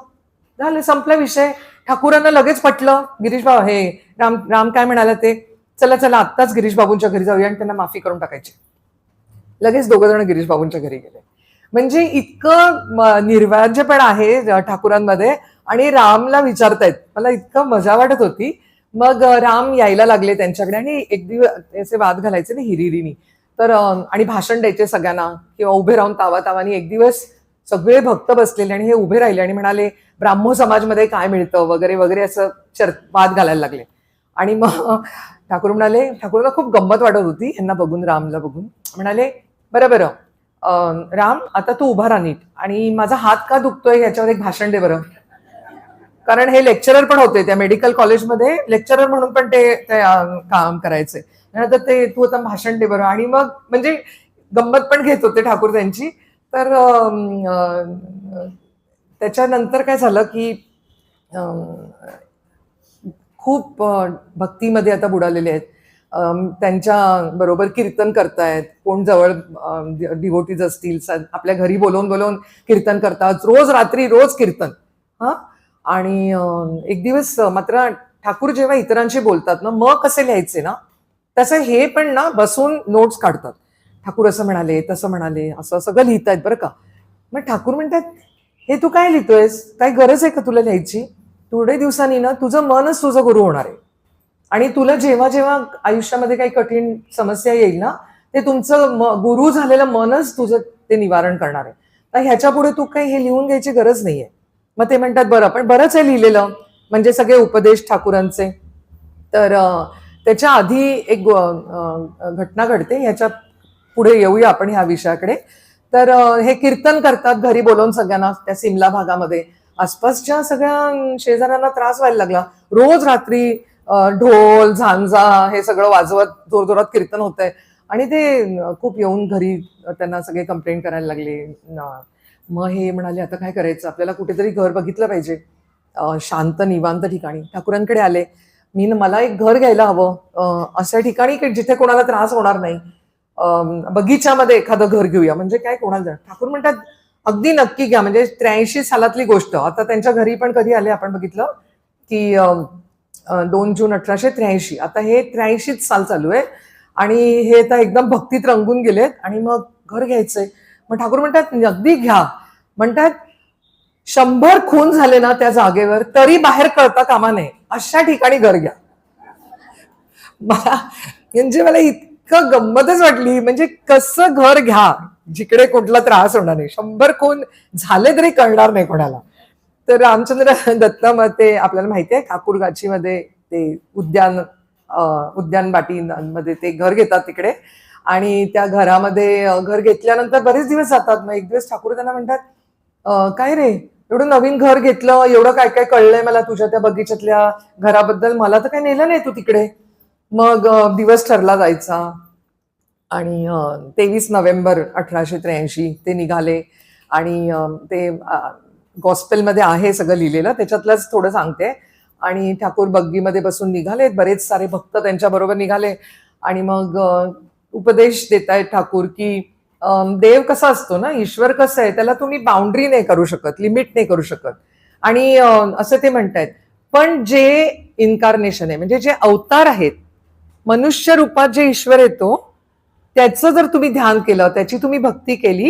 झालं संपला विषय. ठाकूरांना लगेच पटलं, गिरीश बाबू हे राम राम काय म्हणाला ते, चला चला आत्ताच गिरीश बाबूंच्या घरी जाऊया आणि त्यांना माफी करून टाकायची. लगेच दोघं जण गिरीश बाबूंच्या घरी गेले. म्हणजे इतकं निर्व्याजपण आहे ठाकूरांमध्ये. आणि रामला विचारतायत, मला इतकं मजा वाटत होती. मग राम यायला लागले त्यांच्याकडे आणि एक दिवस असे वाद घालायचे ना हिरिरीनी, तर आणि भाषण द्यायचे सगळ्यांना किंवा उभे राहून तावातावानी. एक दिवस सगळे भक्त बसलेले आणि हे उभे राहिले आणि म्हणाले ब्राह्मो समाजमध्ये काय मिळतं वगैरे वगैरे, असं वाद घालायला लागले. आणि मग ठाकूर म्हणाले, ठाकूरला खूप गंमत वाटत होती यांना बघून, रामला बघून. म्हणाले, बरं बरं राम, आता तू उभा राहा नीट, आणि माझा हात का दुखतोय याच्यावर एक भाषण दे बरं. कारण हे लेक्चरर पण होते त्या मेडिकल कॉलेजमध्ये, लेक्चरर म्हणून पण ते काम करायचे. तर ते तू आता भाषण दे बरं. आणि मग म्हणजे गंमत पण घेत होते ठाकूर त्यांची. तर त्याच्यानंतर काय झालं की खूप भक्तीमध्ये आता बुडालेले आहेत. त्यांच्या बरोबर कीर्तन करतायत, कोण जवळ डिवोटीज असतील आपल्या घरी बोलवून बोलवून कीर्तन करतात, रोज रात्री रोज कीर्तन. हा, आणि एक दिवस मात्र ठाकूर जेव्हा इतरांशी बोलतात ना, मग कसे लिहायचे ना तसं हे पण ना बसून नोट्स काढतात. ठाकूर असं म्हणाले, तसं म्हणाले, असं सगळं लिहितायत बरं का. मग ठाकूर म्हणतात, हे तू काय लिहितोयस, काय गरज आहे का तुला लिहायची, थोडे दिवसांनी ना तुझं मनच तुझं गुरु होणार आहे. आणि तुला जेव्हा जेव्हा आयुष्यामध्ये काही कठीण समस्या येईल ना, ते तुमचं गुरु झालेलं मनच तुझं ते निवारण करणार आहे. तर ह्याच्या पुढे तू काही हे लिहून घ्यायची गरज नाहीये. मग ते म्हणतात, बरं पण बरंच आहे लिहिलेलं, म्हणजे सगळे उपदेश ठाकूरांचे. तर त्याच्या आधी एक घटना घडते, ह्याच्या पुढे येऊया आपण ह्या विषयाकडे. तर हे कीर्तन करतात घरी बोलवून सगळ्यांना त्या सिमला भागामध्ये. आसपासच्या सगळ्या शेजाऱ्यांना त्रास व्हायला लागला. रोज रात्री ढोल झांजा हे सगळं वाजवत जोरजोरात कीर्तन होत आहे. आणि ते खूप येऊन घरी त्यांना सगळे कंप्लेंट करायला लागले. मग हे म्हणाले, आता काय करायचं, आपल्याला कुठेतरी घर बघितलं पाहिजे शांत निवांत ठिकाणी. ठाकूरांकडे आले, मला एक घर घ्यायला हवं अशा ठिकाणी जिथे कोणाला त्रास होणार नाही, बगीच्यामध्ये एखादं घर घेऊया, म्हणजे काय कोणाला. ठाकूर म्हणतात, अगदी नक्की घ्या. म्हणजे 83 सालातली गोष्ट. आता त्यांच्या घरी पण कधी आले आपण बघितलं की 2 जून 1883. आता हे 83 साल चालू आहे आणि हे आता एकदम भक्तीत रंगून गेलेत आणि मग घर घ्यायचंय. मग ठाकूर म्हणतात, अगदी घ्या. म्हणतात, 100 खून झाले ना त्या जागेवर तरी बाहेर कळता कामा नये अशा ठिकाणी घर घ्या. मला इतकं गंमतच वाटली. म्हणजे कसं घर घ्या जिकडे कुठला त्रास होणार नाही, 100 खून झाले तरी कळणार नाही कोणाला. तर रामचंद्र दत्त ते आपल्याला माहिती आहे, ठाकूरगाछीमध्ये ते उद्यान बाटीमध्ये ते घर घेतात तिकडे. आणि त्या घरामध्ये घर घेतल्यानंतर बरेच दिवस जातात. मग एक दिवस ठाकूर त्यांना म्हणतात, काय रे, एवढं नवीन घर घेतलं, एवढं काय काय कळलंय मला तुझ्या त्या बगीच्यातल्या घराबद्दल, मला तर काही नेलं नाही तू तिकडे. मग दिवस ठरला जायचा आणि 23 नोव्हेंबर 1883 ते निघाले. आणि ते गॉस्पेलमध्ये आहे सगळं लिहिलेलं, त्याच्यातलंच थोडं सांगते. आणि ठाकूर बग्गीमध्ये बसून निघाले, बरेच सारे भक्त त्यांच्याबरोबर निघाले आणि मग उपदेश देतायत ठाकूर की देव कसा असतो ना, ईश्वर कसं आहे, त्याला तुम्ही बाउंड्री नाही करू शकत, लिमिट नाही करू शकत. आणि असं ते म्हणतायत. पण जे इन्कार्नेशन आहे, म्हणजे जे अवतार आहेत, मनुष्य रूपात जे ईश्वर येतो, त्याचं जर तुम्ही ध्यान केलं, त्याची तुम्ही भक्ती केली,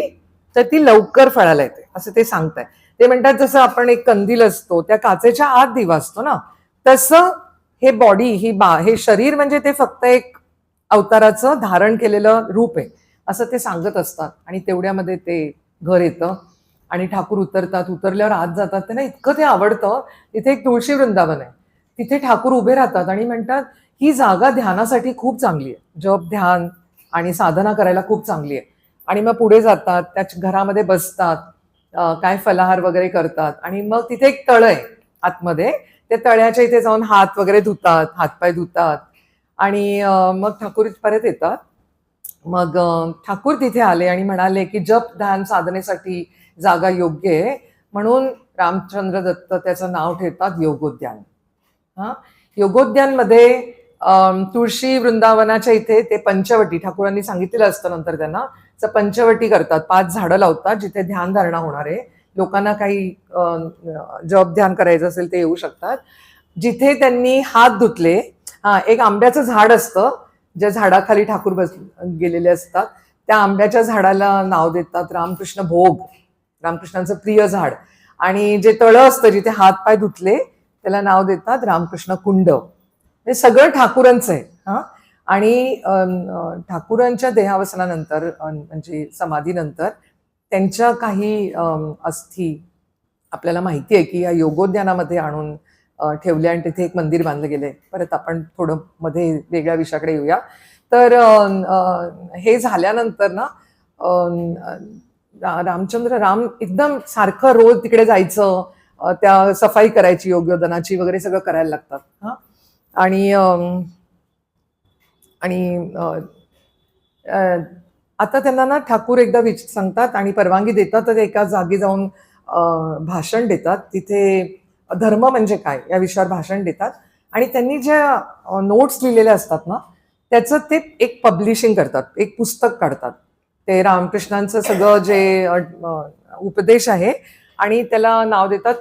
तर ती लवकर फळाला येते, असं ते सांगताय. ते म्हणतात जसं आपण एक कंदील असतो, त्या काचेच्या आत दिवा असतो ना, तसं हे बॉडी, हे शरीर म्हणजे ते फक्त एक अवताराचं धारण केलेलं रूप आहे, असं ते सांगत असतात. आणि तेवढ्यामध्ये ते घर येतं आणि ठाकूर उतरतात. उतरल्यावर आत जातात. त्यांना इतकं ते आवडतं. तिथे एक तुळशी वृंदावन आहे. तिथे ठाकूर उभे राहतात आणि म्हणतात ही जागा ध्यानासाठी खूप चांगली आहे, जप ध्यान आणि साधना करायला खूप चांगली आहे. आणि मग पुढे जातात, त्या घरामध्ये बसतात, काय फलाहार वगैरे करतात. आणि मग तिथे एक तळ आहे आतमध्ये, त्या तळ्याच्या इथे जाऊन हात वगैरे धुतात, हातपाय धुतात. आणि मग ठाकूर परत येतात. मग ठाकूर तिथे आले आणि म्हणाले की जप ध्यान साधनेसाठी जागा योग्य आहे, म्हणून रामचंद्र दत्त त्याचं नाव ठेवतात योगोद्यान. योगोद्यानमध्ये तुळशी वृंदावनाच्या इथे ते पंचवटी, ठाकूरांनी सांगितलेलं असतं नंतर त्यांना, पंचवटी करतात. 5 झाडं लावतात जिथे ध्यान धारणा होणार आहे. लोकांना काही जप ध्यान करायचं असेल ते येऊ शकतात. जिथे त्यांनी हात धुतले, एक आंब्याचं झाड असतं, ज्या झाडाखाली ठाकूर गेलेले असतात, त्या आंब्याच्या झाडाला नाव देतात रामकृष्ण भोग, रामकृष्णांचं प्रिय झाड. आणि जे तळं असतं जिथे हात पाय धुतले, त्याला नाव देतात रामकृष्ण कुंड. हे सगळं ठाकूरांचं आहे. आणि ठाकूरांच्या देहावसनानंतर, म्हणजे समाधीनंतर, त्यांच्या काही अस्थी आपल्याला माहिती आहे की या योगोद्यानामध्ये आणून ठेवल्या आणि तिथे एक मंदिर बांधलं गेलंय. परत आपण थोडं मध्ये वेगळ्या विषयाकडे येऊया. तर हे झाल्यानंतर ना, राम एकदम सारखं रोज तिकडे जायचं, त्या सफाई करायची, योगोद्यानाची वगैरे सगळं करायला लागतात. आणि आता त्यांना ना ठाकूर एकदा सांगतात आणि परवानगी देतात, तर एका जागी जाऊन भाषण देतात. तिथे धर्म म्हणजे काय या विषयावर भाषण देतात. आणि त्यांनी ज्या नोट्स लिहिलेल्या असतात ना, त्याचं ते एक पब्लिशिंग करतात, एक पुस्तक काढतात. ते रामकृष्णांचं सगळं जे उपदेश आहे, आणि त्याला नाव देतात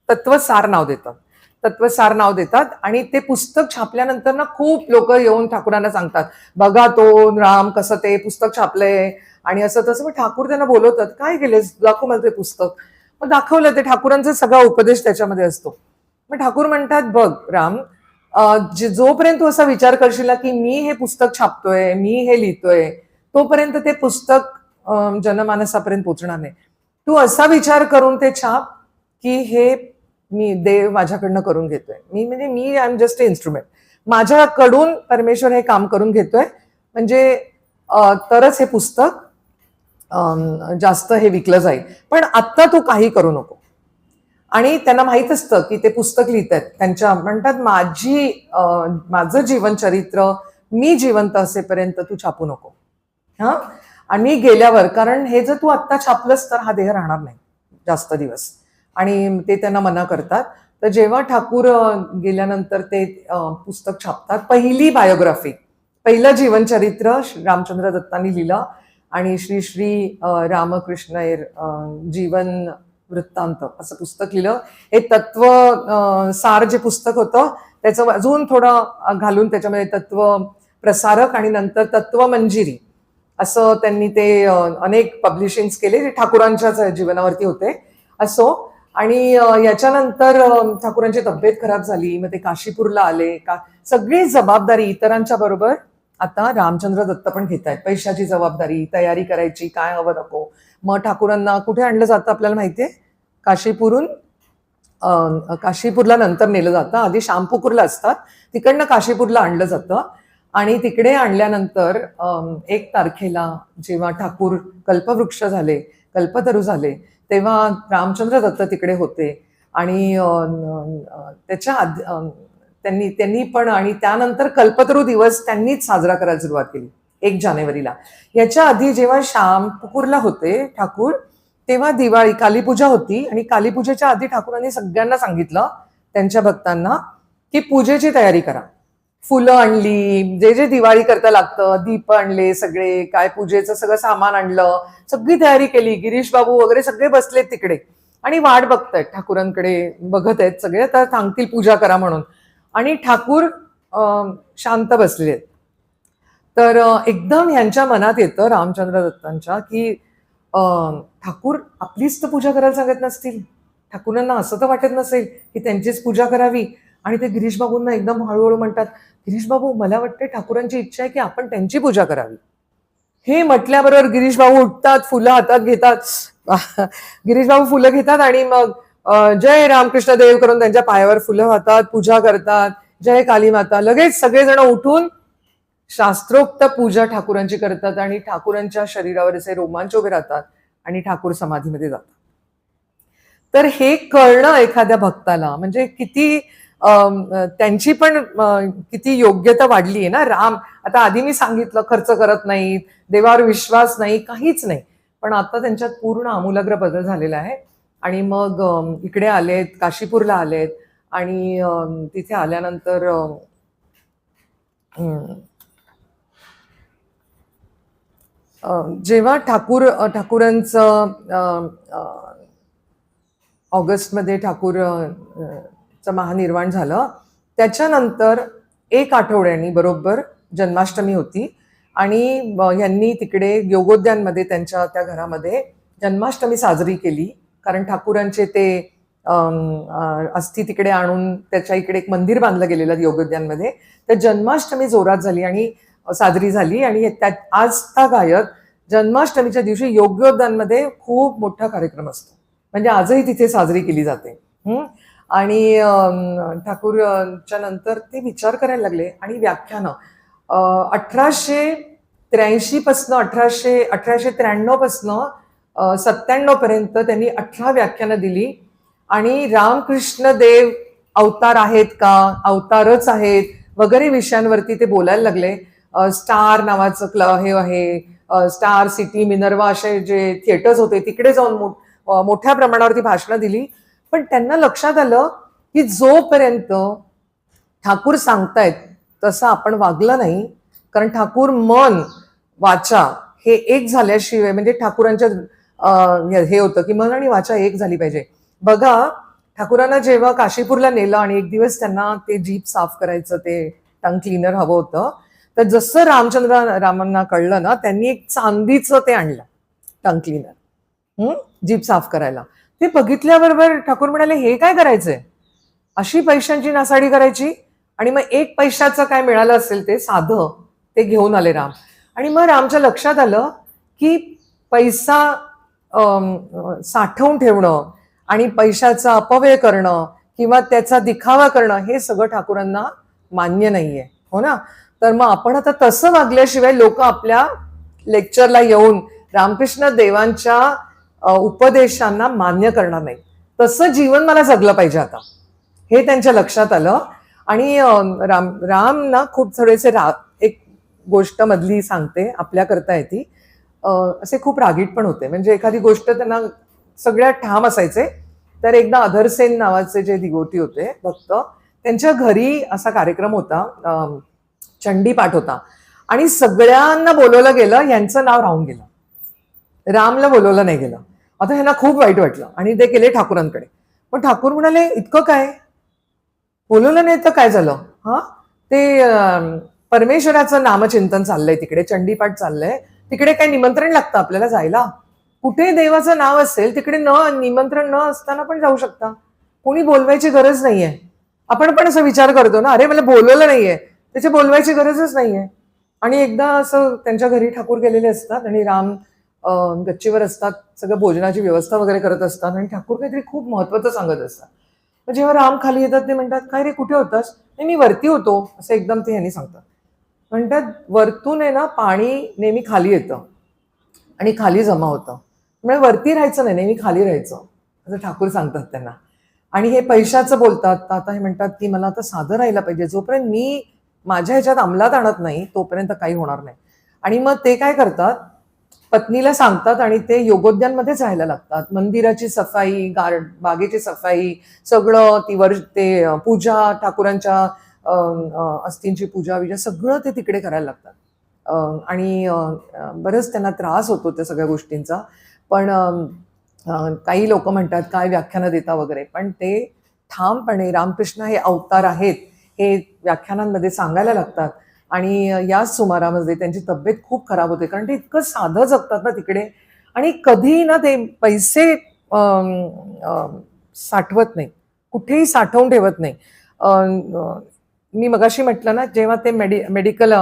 तत्वसार नाव देतात. तत्वसार नाव देतात. आणि ते पुस्तक छापल्यानंतर ना खूप लोक येऊन ठाकूरांना सांगतात, बघा तो राम कसं ते पुस्तक छापलंय आणि असं तसं. मग ठाकूर त्यांना बोलवतात, काय केलेस, दाखव मला ते पुस्तक. मग दाखवलं, ते ठाकूरांचा सगळा उपदेश त्याच्यामध्ये असतो. मग ठाकूर म्हणतात, बघ राम, जोपर्यंत तू असा विचार करशील की मी हे पुस्तक छापतोय, मी हे लिहितोय, तोपर्यंत ते पुस्तक जनमानसापर्यंत पोहोचणार नाही. तू असा विचार करून ते छाप की हे मी देव माझ्याकडनं करून घेतोय, मी I am just a instrument, माझ्याकडून परमेश्वर हे काम करून घेतोय, म्हणजे तरच हे पुस्तक जास्त हे विकलं जाईल. पण आत्ता तू काही करू नको. आणि त्यांना माहित असतं की ते पुस्तक लिहितात, त्यांच्या म्हणतात माझं जीवन चरित्र मी जिवंत असेपर्यंत तू छापू नको. आणि मी गेल्यावर, कारण हे जर तू आत्ता छापलंस तर हा देह राहणार नाही जास्त दिवस. आणि ते त्यांना मना करतात. तर जेव्हा ठाकूर गेल्यानंतर ते पुस्तक छापतात, पहिली बायोग्राफी, पहिलं जीवनचरित्र रामचंद्र दत्तांनी लिहिलं. आणि श्री श्री रामकृष्ण जीवन वृत्तांत असं पुस्तक लिहिलं. हे तत्व सार जे पुस्तक होतं त्याचं अजून थोडं घालून त्याच्यामध्ये तत्व प्रसारक आणि नंतर तत्व मंजिरी असं त्यांनी ते अनेक पब्लिशिंग्स केले, जे ठाकूरांच्याच जीवनावरती होते. असो. आणि याच्यानंतर ठाकूरांची तब्येत खराब झाली, मग ते काशीपूरला आले. सगळी जबाबदारी इतरांच्या बरोबर आता रामचंद्र दत्त पण घेत आहेत. पैशाची जबाबदारी, तयारी करायची, काय हवं नको. मग ठाकूरांना कुठे आणलं जातं आपल्याला माहितीये, काशीपूरला नंतर नेलं जातं. आधी शामपुकूरला असतात, तिकडनं काशीपूरला आणलं जातं. आणि तिकडे आणल्यानंतर 1 तारखेला जेव्हा ठाकूर कल्पवृक्ष झाले, कल्पतरू झाले, तेव्हा रामचंद्र दत्त तिकडे होते. आणि त्याच्या त्यांनी पण, आणि त्यानंतर कल्पतरू दिवस त्यांनीच साजरा करायला सुरुवात केली 1 जानेवारीला. याच्या आधी जेव्हा शामपुकूरला होते ठाकूर, तेव्हा दिवाळी कालीपूजा होती आणि कालीपूजेच्या आधी ठाकूरांनी सगळ्यांना सांगितलं त्यांच्या भक्तांना की पूजेची तयारी करा. फुलं आणली, जे जे दिवाळी करता लागतं, दीप आणले, सगळे काय पूजेचं सगळं सामान आणलं, सगळी तयारी केली. गिरीश बाबू वगैरे सगळे बसलेत तिकडे आणि वाट बघतायत, ठाकूरांकडे बघत आहेत सगळे, आता सांगतील पूजा करा म्हणून. आणि ठाकूर शांत बसलेले आहेत. तर एकदम ह्यांच्या मनात येतं रामचंद्र दत्तांच्या की ठाकूर आपलीच तर पूजा करायला सांगत नसतील, ठाकूरांना असं तर वाटत नसेल की त्यांचीच पूजा करावी. आणि ते गिरीश बाबूंना एकदम हळूहळू म्हणतात, गिरीश बाबू मला वाटते ठाकूरांची इच्छा आहे की आपण त्यांची पूजा करावी. हे म्हटल्याबरोबर गिरीश बाबू उठतात, फुलं हातात घेतात. गिरीश बाबू फुलं घेतात आणि मग जय रामकृष्ण देव करून त्यांच्या पायावर फुलं वाहतात, पूजा करतात, जय काली माता. लगेच सगळेजण उठून शास्त्रोक्त पूजा ठाकूरांची करतात आणि ठाकूरांच्या शरीरावर असे रोमांच उभे राहतात आणि ठाकूर समाधीमध्ये जातात. तर हे कळणं एखाद्या भक्ताला म्हणजे किती त्यांची पण किती योग्यता वाढली आहे ना. राम आता आधी मी सांगितलं खर्च करत नाहीत, देवावर विश्वास नाही, काहीच नाही, पण आता त्यांच्यात पूर्ण आमूलाग्र बदल झालेला आहे. आणि मग इकडे आलेत, काशीपूरला आलेत आणि तिथे आल्यानंतर जेव्हा ठाकूरांचं ऑगस्टमध्ये ठाकूरचं महानिर्वाण झालं, त्याच्यानंतर 1 आठवड्यानी बरोबर जन्माष्टमी होती आणि यांनी तिकडे योगोद्यानमध्ये त्यांच्या त्या घरामध्ये जन्माष्टमी साजरी केली. कारण ठाकूरांचे ते अस्थी तिकडे आणून त्याच्या इकडे एक मंदिर बांधलं गेलेलं योगोद्यानमध्ये. तर जन्माष्टमी जोरात झाली आणि साजरी झाली आणि त्यात आज गायत जन्माष्टमीच्या दिवशी योगोद्यानमध्ये खूप मोठा कार्यक्रम असतो, म्हणजे आजही तिथे साजरी केली जाते. आणि ठाकूरच्या नंतर ते विचार करायला लागले आणि व्याख्यानं 1883 पासनं 1893 पासनं 97 पर्यंत त्यांनी 18 व्याख्यानं दिली. आणि रामकृष्ण देव अवतार आहेत का, अवतारच आहेत वगैरे विषयांवरती ते बोलायला लागले. स्टार नावाचं हे आहे, स्टार सिटी, मिनर्वा असे जे थिएटर्स होते तिकडे जाऊन मोठ्या प्रमाणावरती भाषणं दिली. पण त्यांना लक्षात आलं की जोपर्यंत ठाकूर सांगतायत तसं आपण वागलं नाही, कारण ठाकूर मन वाचा हे एक झाल्याशिवाय, म्हणजे ठाकूरांच्या हे होतं की मन आणि वाचा एक झाली पाहिजे. बघा, ठाकूरांना जेव्हा काशीपूरला नेलं आणि एक दिवस त्यांना ते जीभ साफ करायचं, ते टंग क्लीनर हवं होतं, तर जसं रामांना कळलं ना, त्यांनी एक चांदीचं ते आणलं टंग क्लीनर जीभ साफ करायला. ते बघितल्याबरोबर ठाकूर म्हणाले, हे काय करायचंय, अशी पैशांची नासाडी करायची. आणि मग 1 पैशाचं काय मिळालं असेल ते साधं ते घेऊन आले राम. आणि मग रामच्या लक्षात आलं की पैसा साठवून ठेवणं आणि पैशाचा अपव्यय करणं किंवा त्याचा दिखावा करणं हे सगळं ठाकूरांना मान्य नाहीये, हो ना. तर मग आपण आता तसं वागल्याशिवाय लोक आपल्या लेक्चरला येऊन रामकृष्ण देवांच्या उपदेशांना मान्य करणार नाही. तसं जीवन मला जगलं पाहिजे आता, हे त्यांच्या लक्षात आलं. आणि राम ना खूप थोडेसे एक गोष्ट मधली सांगते आपल्याकरता येते, असे खूप रागीट पण होते. म्हणजे एखादी गोष्ट त्यांना सगळ्यात ठाम असायचे. तर एकदा अधरसेन नावाचे जे दिगोटी होते भक्त, त्यांच्या घरी असा कार्यक्रम होता, चंडीपाठ होता आणि सगळ्यांना बोलवलं गेलं, यांचं नाव राहून गेलं, रामला बोलवलं नाही गेलं. आता ह्यांना खूप वाईट वाटलं आणि ते गेले ठाकूरांकडे. पण ठाकूर म्हणाले, इतकं काय, बोलवलं नाही तर काय झालं, ते परमेश्वराचं नामचिंतन चाललंय तिकडे, चंडीपाठ चाललंय, तिकडे काय निमंत्रण लागतं आपल्याला जायला. कुठे देवाचं नाव असेल तिकडे निमंत्रण न असताना पण जाऊ शकता, कोणी बोलवायची गरज नाहीये. आपण पण असं विचार करतो ना, अरे मला बोलवलं नाहीये, त्याची बोलवायची गरजच नाहीये. आणि एकदा असं त्यांच्या घरी ठाकूर गेलेले असतात आणि राम गच्चीवर असतात, सगळं भोजनाची व्यवस्था वगैरे करत असतात आणि ठाकूर काहीतरी खूप महत्वाचं सांगत असतात. जेव्हा राम खाली येतात ते म्हणतात, काय रे कुठे होतास, नाही मी वरती होतो, असं एकदम ते ह्यांनी सांगतात. म्हणतात, वरतून आहे ना पाणी नेहमी खाली येतं आणि खाली जमा होतं, म्हणजे वरती राहायचं नाही, नेहमी खाली राहायचं, असं ठाकूर सांगतात त्यांना. आणि हे पैशाचं बोलतात. आता हे म्हणतात की मला आता साधं राहायला पाहिजे, जोपर्यंत मी माझ्या ह्याच्यात अंमलात आणत नाही तोपर्यंत काही होणार नाही. आणि मग ते काय करतात, पत्नीला सांगतात आणि ते योगोद्यानमध्येच राहायला लागतात. मंदिराची सफाई, बागेची सफाई, सगळं ते पूजा, ठाकूरांच्या अस्थींची पूजा विजा सगळं ते तिकडे करायला लागतात. आणि बरंच त्यांना त्रास होतो त्या सगळ्या गोष्टींचा. पण काही लोक म्हणतात काय व्याख्यानं देता वगैरे, पण ते ठामपणे रामकृष्ण हे अवतार आहेत हे व्याख्यानांमध्ये सांगायला लागतात. आणि याच सुमारामध्ये त्यांची तब्येत खूप खराब होते, कारण ते इतकं साधं जगतात ना तिकडे. आणि कधी ना ते पैसे साठवत नाही, कुठेही साठवून ठेवत नाही. मी मगाशी म्हटलं ना, जेव्हा ते मेडिकल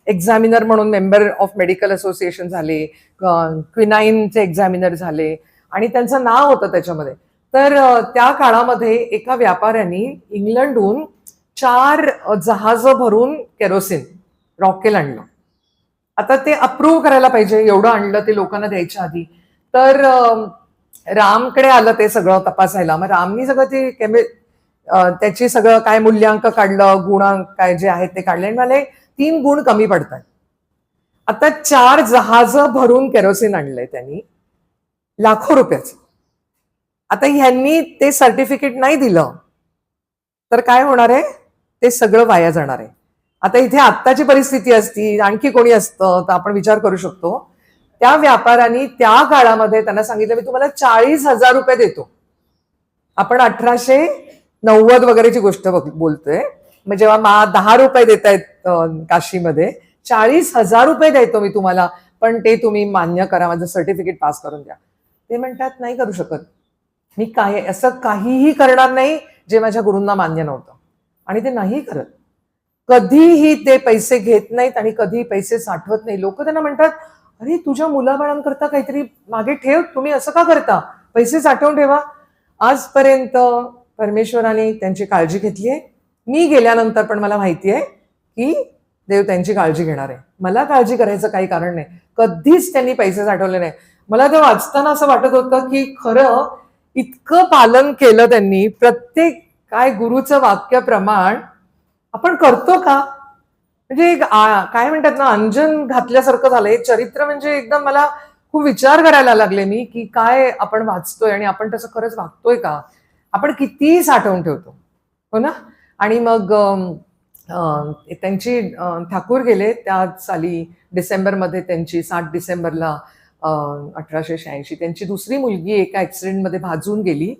एक्झामिनर म्हणून मेंबर ऑफ मेडिकल असोसिएशन झाले, क्विनाईनचे एक्झामिनर झाले आणि त्यांचं नाव होतं त्याच्यामध्ये. तर त्या काळामध्ये एका व्यापाऱ्यांनी इंग्लंडहून 4 जहाजं भरून केरोसिन रॉकेल आणलं. आता ते अप्रूव्ह करायला पाहिजे, एवढं आणलं ते लोकांना द्यायच्या आधी. तर रामकडे आलं ते सगळं तपासायला. मग रामनी सगळं ते त्याची सगळं काय मूल्यांक काढलं, गुण काय जे आहेत ते काढले आणि मला 3 गुण कमी पडतात. आता 4 जहाजं भरून केरोसिन आणलंय त्यांनी, लाखो रुपयाचं. आता ह्यांनी ते सर्टिफिकेट नाही दिलं तर काय होणार आहे, ते सगळं वाया जाणार आहे. आता इथे आत्ताची परिस्थिती असती, आणखी कोणी असतं तर आपण विचार करू शकतो. त्या व्यापाऱ्यांनी त्या काळामध्ये त्यांना सांगितलं मी तुम्हाला 40,000 रुपये देतो. आपण 1890 वगैरेची गोष्ट बोलतोय. मग जेव्हा 10 रुपये देत आहेत काशीमध्ये, 40,000 रुपये देतो मी तुम्हाला, पण ते तुम्ही मान्य करा, माझं सर्टिफिकेट पास करून द्या. ते म्हणतात नाही करू शकत, मी काय असं काहीही करणार नाही जे माझ्या गुरूंना मान्य नव्हतं. आणि ते नाही करत. कधीही ते पैसे घेत नाहीत आणि कधी पैसे साठवत नाही. लोक त्यांना म्हणतात अरे तुझ्या मुलाबाळांकरता काहीतरी मागे ठेव, तुम्ही असं का करता, पैसे साठवून ठेवा. आजपर्यंत परमेश्वराने त्यांची काळजी घेतली आहे. मी गेल्यानंतर पण मला माहिती आहे की देव त्यांची काळजी घेणार आहे. मला काळजी करायचं काही कारण नाही. कधीच त्यांनी पैसे साठवले नाही. मला ते वाचताना असं वाटत होतं की खरं इतकं पालन केलं त्यांनी, प्रत्येक काय गुरुचं वाक्य प्रमाण आपण करतो का. म्हणजे काय म्हणतात ना, अंजन घातल्यासारखं झालंय चरित्र. म्हणजे एकदम मला खूप विचार करायला लागले मी की काय आपण वाचतोय आणि आपण तसं खरंच वागतोय का. आपण कितीही साठवून ठेवतो, हो ना. आणि मग त्यांची ठाकूर गेले त्या साली डिसेंबरमध्ये, त्यांची 7 डिसेंबरला 1886 त्यांची दुसरी मुलगी एका ऍक्सिडेंटमध्ये भाजून गेली.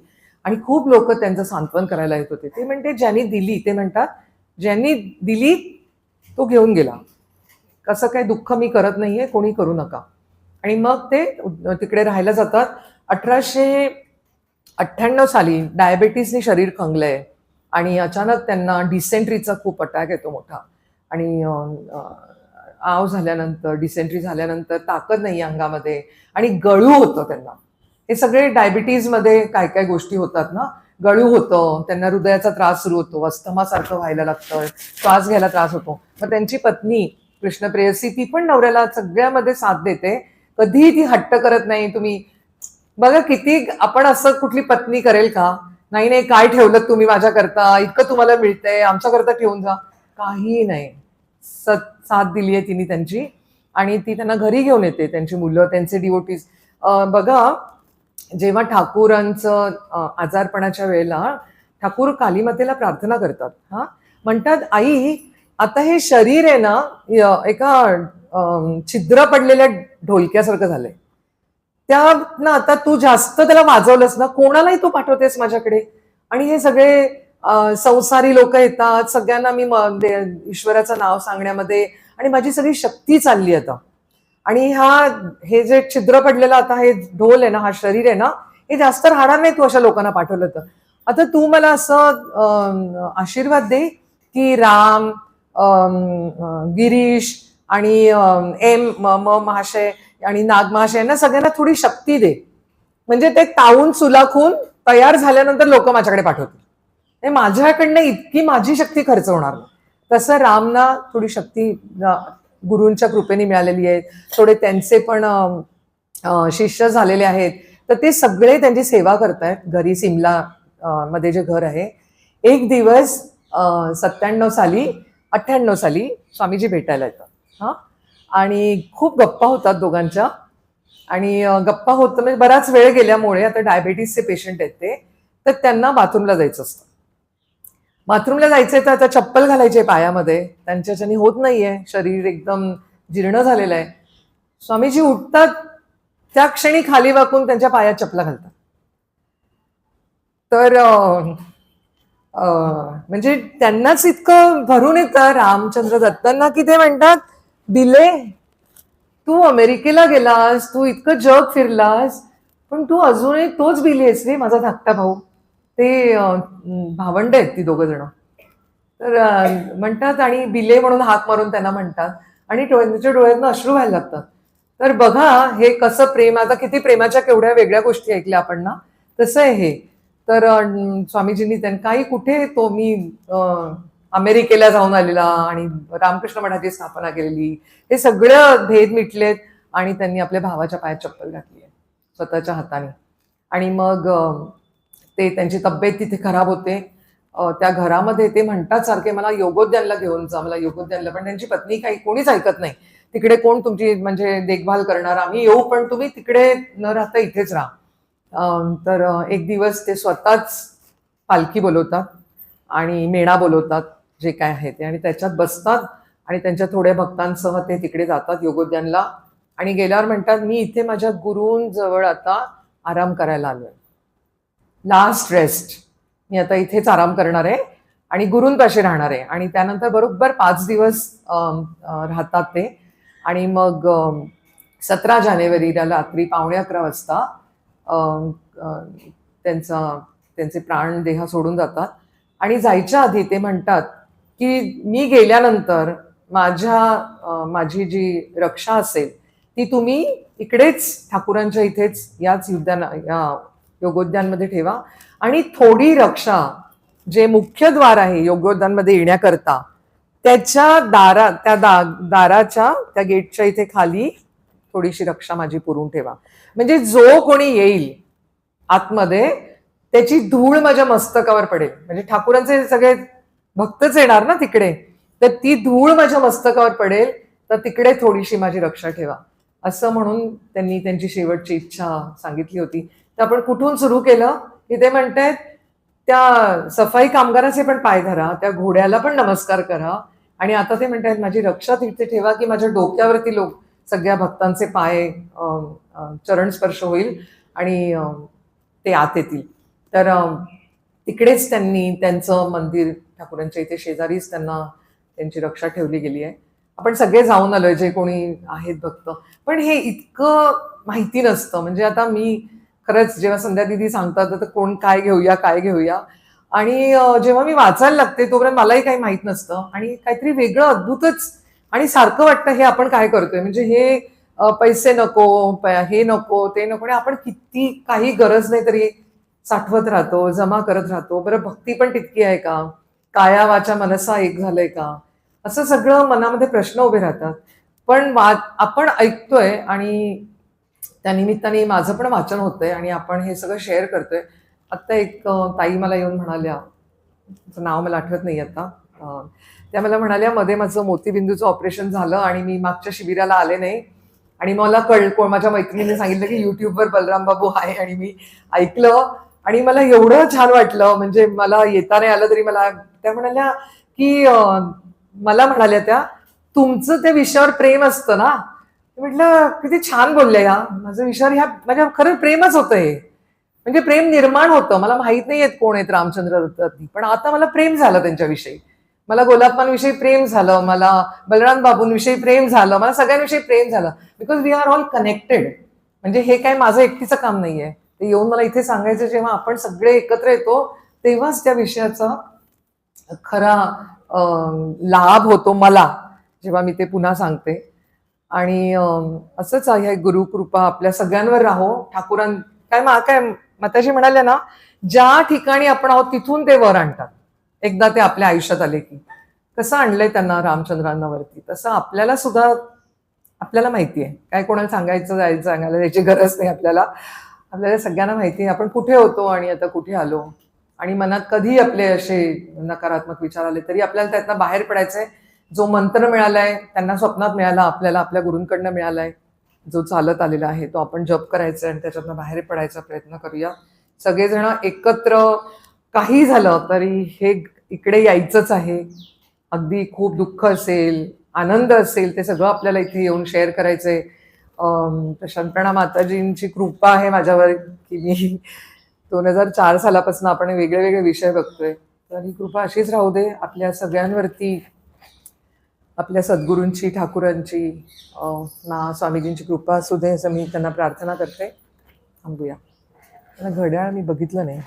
आणि खूप लोक त्यांचं सांत्वन करायला येत होते. ते म्हणते ज्यांनी दिली, ते म्हणतात ज्यांनी दिली तो घेऊन गेला, कसं काय दुःख मी करत नाहीये, कोणी करू नका. आणि मग ते तिकडे राहायला जातात. 1898 साली डायबेटीसने शरीर खंगलंय आणि अचानक त्यांना डिसेंट्रीचा खूप अटॅक येतो मोठा. आणि आव झाल्यानंतर, डिसेंट्री झाल्यानंतर ताकद नाही अंगामध्ये आणि गळू होतं त्यांना. हे सगळे डायबिटीजमध्ये काय काय गोष्टी होतात ना. गळू होतं, त्यांना हृदयाचा त्रास सुरू होतो, अस्थमासारखं व्हायला लागतं, श्वास घ्यायला त्रास होतो. मग त्यांची पत्नी कृष्णप्रेयसी ती पण नवऱ्याला सगळ्यामध्ये साथ देते. कधीही ती हट्ट करत नाही. तुम्ही बघा किती, आपण असं कुठली पत्नी करेल का, नाही नाही काय ठेवलं तुम्ही माझ्याकरता, इतकं तुम्हाला मिळतंय, आमच्याकरता ठेवून जा. काही नाही, साथ दिली आहे तिने त्यांची. आणि ती त्यांना घरी घेऊन येते, त्यांची मुलं, त्यांचे डिवोटीज. बघा जेव्हा ठाकूरांचं आजारपणाच्या वेळेला ठाकूर कालीमातेला प्रार्थना करतात. म्हणतात आई आता हे शरीर आहे ना एका छिद्र पडलेल्या ढोलक्यासारखं झालंय, त्या ना आता तू जास्त त्याला वाजवलंस ना, कोणालाही तू पाठवतेस माझ्याकडे. आणि हे सगळे संसारी लोक येतात, सगळ्यांना मी ईश्वराचं नाव सांगण्यामध्ये, आणि माझी सगळी शक्ती चालली आता. आणि हे जे छिद्र पडलेलं आता हे ढोल आहे ना, हा शरीर आहे ना, हे जास्त राहणार नाही तू अशा लोकांना पाठवलं तर. आता तू मला असं आशीर्वाद दे की राम, गिरीश आणि महाशय आणि नाग महाशय यांना सगळ्यांना थोडी शक्ती दे, म्हणजे ते तावून सुलाखून तयार झाल्यानंतर लोक माझ्याकडे पाठवतील. माझ्याकडनं इतकी माझी शक्ती खर्च होणार नाही. तसं रामना थोडी शक्ती गुरूंच्या कृपेने मिळालेली आहे. थोडे त्यांचे पण शिष्य झालेले आहेत, तर ते सगळे त्यांची सेवा करतायत. घरी सिमला मध्ये जे घर आहे. एक दिवस 98 साली स्वामीजी भेटायला येतात. आणि खूप गप्पा होतात दोघांच्या. आणि गप्पा होत म्हणजे बराच वेळ गेल्यामुळे आता डायबेटीसचे पेशंट आहेत ते, तर त्यांना बाथरूमला जायचं असतं. बाथरूमला जायचंय तर आता चप्पल घालायचे पायामध्ये, त्यांच्याच्यानी होत नाहीये, शरीर एकदम जीर्ण झालेलं आहे. स्वामीजी उठतात, त्या क्षणी खाली वाकून त्यांच्या पायात चपला घालतात. तर म्हणजे त्यांनाच इतकं भरून येतं रामचंद्र दत्तांना की ते म्हणतात, दिले तू अमेरिकेला गेलास, तू इतकं जग फिरलास, पण तू अजूनही तोच बिली आहेस रे माझा धाकटा भाऊ. ते भावंड आहेत ती दोघं जण. तर म्हणतात आणि बिले म्हणून हाक मारून त्यांना म्हणतात आणि त्यांच्या डोळ्यातनं अश्रू व्हायला लागतात. तर बघा हे कसं प्रेम, आता किती प्रेमाच्या केवढ्या वेगळ्या गोष्टी ऐकल्या आपण ना, तसं आहे हे. तर स्वामीजींनी त्यांनी काही कुठे तो मी अमेरिकेला जाऊन आलेला आणि रामकृष्ण मठाची स्थापना केलेली, हे सगळं भेद मिटलेत आणि त्यांनी आपल्या भावाच्या पायात चप्पल घातली आहे स्वतःच्या हाताने. आणि मग ते त्यांची तब्येत तिथे खराब होते. त्या घरामध्ये ते म्हणतात सारखे मला योगोद्यानला घेऊन जा, मला योगोद्यानला. पण त्यांची पत्नी काही कोणीच ऐकत नाही. तिकडे कोण तुमची म्हणजे देखभाल करणार, आम्ही येऊ पण तुम्ही तिकडे न राहता इथेच राहा. तर एक दिवस ते स्वतःच पालखी बोलवतात आणि मेणा बोलवतात, जे काय आहे ते, आणि त्याच्यात बसतात आणि त्यांच्या थोड्या भक्तांसह ते तिकडे जातात योगोद्यानला. आणि गेल्यावर म्हणतात मी इथे माझ्या गुरूंजवळ आता आराम करायला आलोय, लास्ट रेस्ट, मी आता इथेच आराम करणार आहे आणि गुरूंपाशी राहणार आहे. आणि त्यानंतर बरोबर 5 दिवस राहतात ते. आणि मग 17 जानेवारीला रात्री 11:15 वाजता त्यांचे प्राण देह सोडून जातात. आणि जायच्या आधी ते म्हणतात की मी गेल्यानंतर माझी जी रक्षा असेल ती तुम्ही इकडेच ठाकूरांच्या इथेच याच या योगोद्यानमध्ये ठेवा. आणि थोडी रक्षा, जे मुख्य द्वार आहे योगोद्यानमध्ये येण्याकरता, त्याच्या दाराच्या त्या गेटच्या इथे खाली थोडीशी रक्षा माझी पुरून ठेवा. म्हणजे जो कोणी येईल आतमध्ये त्याची धूळ माझ्या मस्तकावर पडेल. म्हणजे ठाकूरांचे सगळे भक्तच येणार ना तिकडे, तर ती धूळ माझ्या मस्तकावर पडेल, तर तिकडे थोडीशी माझी रक्षा ठेवा, असं म्हणून त्यांनी त्यांची शेवटची इच्छा सांगितली होती. तर आपण कुठून सुरू केलं की ते म्हणतायत त्या सफाई कामगाराचे पण पाय धरा, त्या घोड्याला पण नमस्कार करा. आणि आता ते म्हणतायत माझी रक्षा तिथे ठेवा की माझ्या डोक्यावरती सगळ्या भक्तांचे पाय चरणस्पर्श होईल आणि ते आत येतील. तर तिकडेच त्यांनी त्यांचं मंदिर ठाकूरांच्या इथे शेजारीच त्यांना त्यांची रक्षा ठेवली गेली आहे. आपण सगळे जाऊन आलोय जे कोणी आहेत भक्त, पण हे इतकं माहिती नसतं. म्हणजे आता मी खरंच जेव्हा संध्या दिदी सांगतात तर कोण काय घेऊया, आणि जेव्हा मी वाचायला लागते तोपर्यंत मलाही काही माहित नसतं आणि काहीतरी वेगळं अद्भुतच आणि सारखं वाटतं हे आपण काय करतोय. म्हणजे हे पैसे नको, हे नको, ते नको, आणि आपण किती काही गरज नाही तरी साठवत राहतो, जमा करत राहतो. बरं भक्ती पण तितकी आहे का, काया वाचा मनसा एक झालंय का, असं सगळं मनामध्ये प्रश्न उभे राहतात. पण आपण ऐकतोय आणि त्या निमित्ताने माझं पण वाचन होतंय आणि आपण हे सगळं शेअर करतोय. आत्ता एक ताई मला येऊन म्हणाल्या, त्याचं नाव मला आठवत नाही आता, त्या मला म्हणाल्या मध्ये माझं मोतीबिंदूचं ऑपरेशन झालं आणि मी मागच्या शिबिराला आले नाही, आणि मला माझ्या मैत्रिणीने सांगितलं की युट्यूबवर बलराम बाबू आहे, आणि मी ऐकलं आणि मला एवढं छान वाटलं. म्हणजे मला येता नाही आलं तरी मला त्या म्हणाल्या की मला म्हणाल्या त्या, तुमचं त्या विषयावर प्रेम असतं ना. म्हटलं किती छान बोलले या, माझं विषयावर ह्या माझ्या खरं प्रेमच होतं हे. म्हणजे प्रेम निर्माण होतं. मला माहित नाही येत कोण आहेत रामचंद्र दत्त, पण आता मला प्रेम झालं त्यांच्याविषयी. मला गोलाप्पांविषयी प्रेम झालं, मला बलराम बाबूंविषयी प्रेम झालं, मला सगळ्यांविषयी प्रेम झालं. Because we are all connected. म्हणजे हे काय माझं एकटीचं काम नाहीये. ते येऊन मला इथे सांगायचं, जेव्हा आपण सगळे एकत्र येतो तेव्हाच त्या विषयाचा खरा लाभ होतो मला, जेव्हा मी ते पुन्हा सांगते. आणि असंच आहे, गुरुकृपा आपल्या सगळ्यांवर राहो. काय माताजी म्हणाल्या ना, ज्या ठिकाणी आपण आहोत तिथून ते वर आणतात. एकदा ते आपल्या आयुष्यात आले की कसं आणलंय त्यांना रामचंद्रांना वरती, तसं आपल्याला सुद्धा आपल्याला माहिती आहे. काय कोणाला सांगायला याची गरज नाही. आपल्याला सगळ्यांना माहिती आहे आपण कुठे होतो आणि आता कुठे आलो. आणि मनात कधी आपले असे नकारात्मक विचार आले तरी आपल्याला त्यातनं बाहेर पडायचंय. जो मंत्र मिळालाय त्यांना स्वप्नात मिळाला, आपल्याला आपल्या गुरूंकडनं मिळालाय, जो चालत आलेला आहे तो आपण जप करायचा आणि त्याच्यातनं बाहेर पडायचा प्रयत्न करूया. सगळेजण एकत्र काही झालं तरी हे इकडे यायचंच आहे. अगदी खूप दुःख असेल, आनंद असेल, ते सगळं आपल्याला इथे येऊन शेअर करायचंय. शंकरणा माताजींची कृपा आहे माझ्यावर की मी 2004 सालापासून आपण वेगळे वेगळे विषय बघतोय. तर ही कृपा अशीच राहू दे आपल्या सगळ्यांवरती. आपल्या सद्गुरूंची, ठाकूरांची, ना स्वामीजींची कृपा असू दे असं मी त्यांना प्रार्थना करते. थांबूया. घड्याळ मी बघितलं नाही.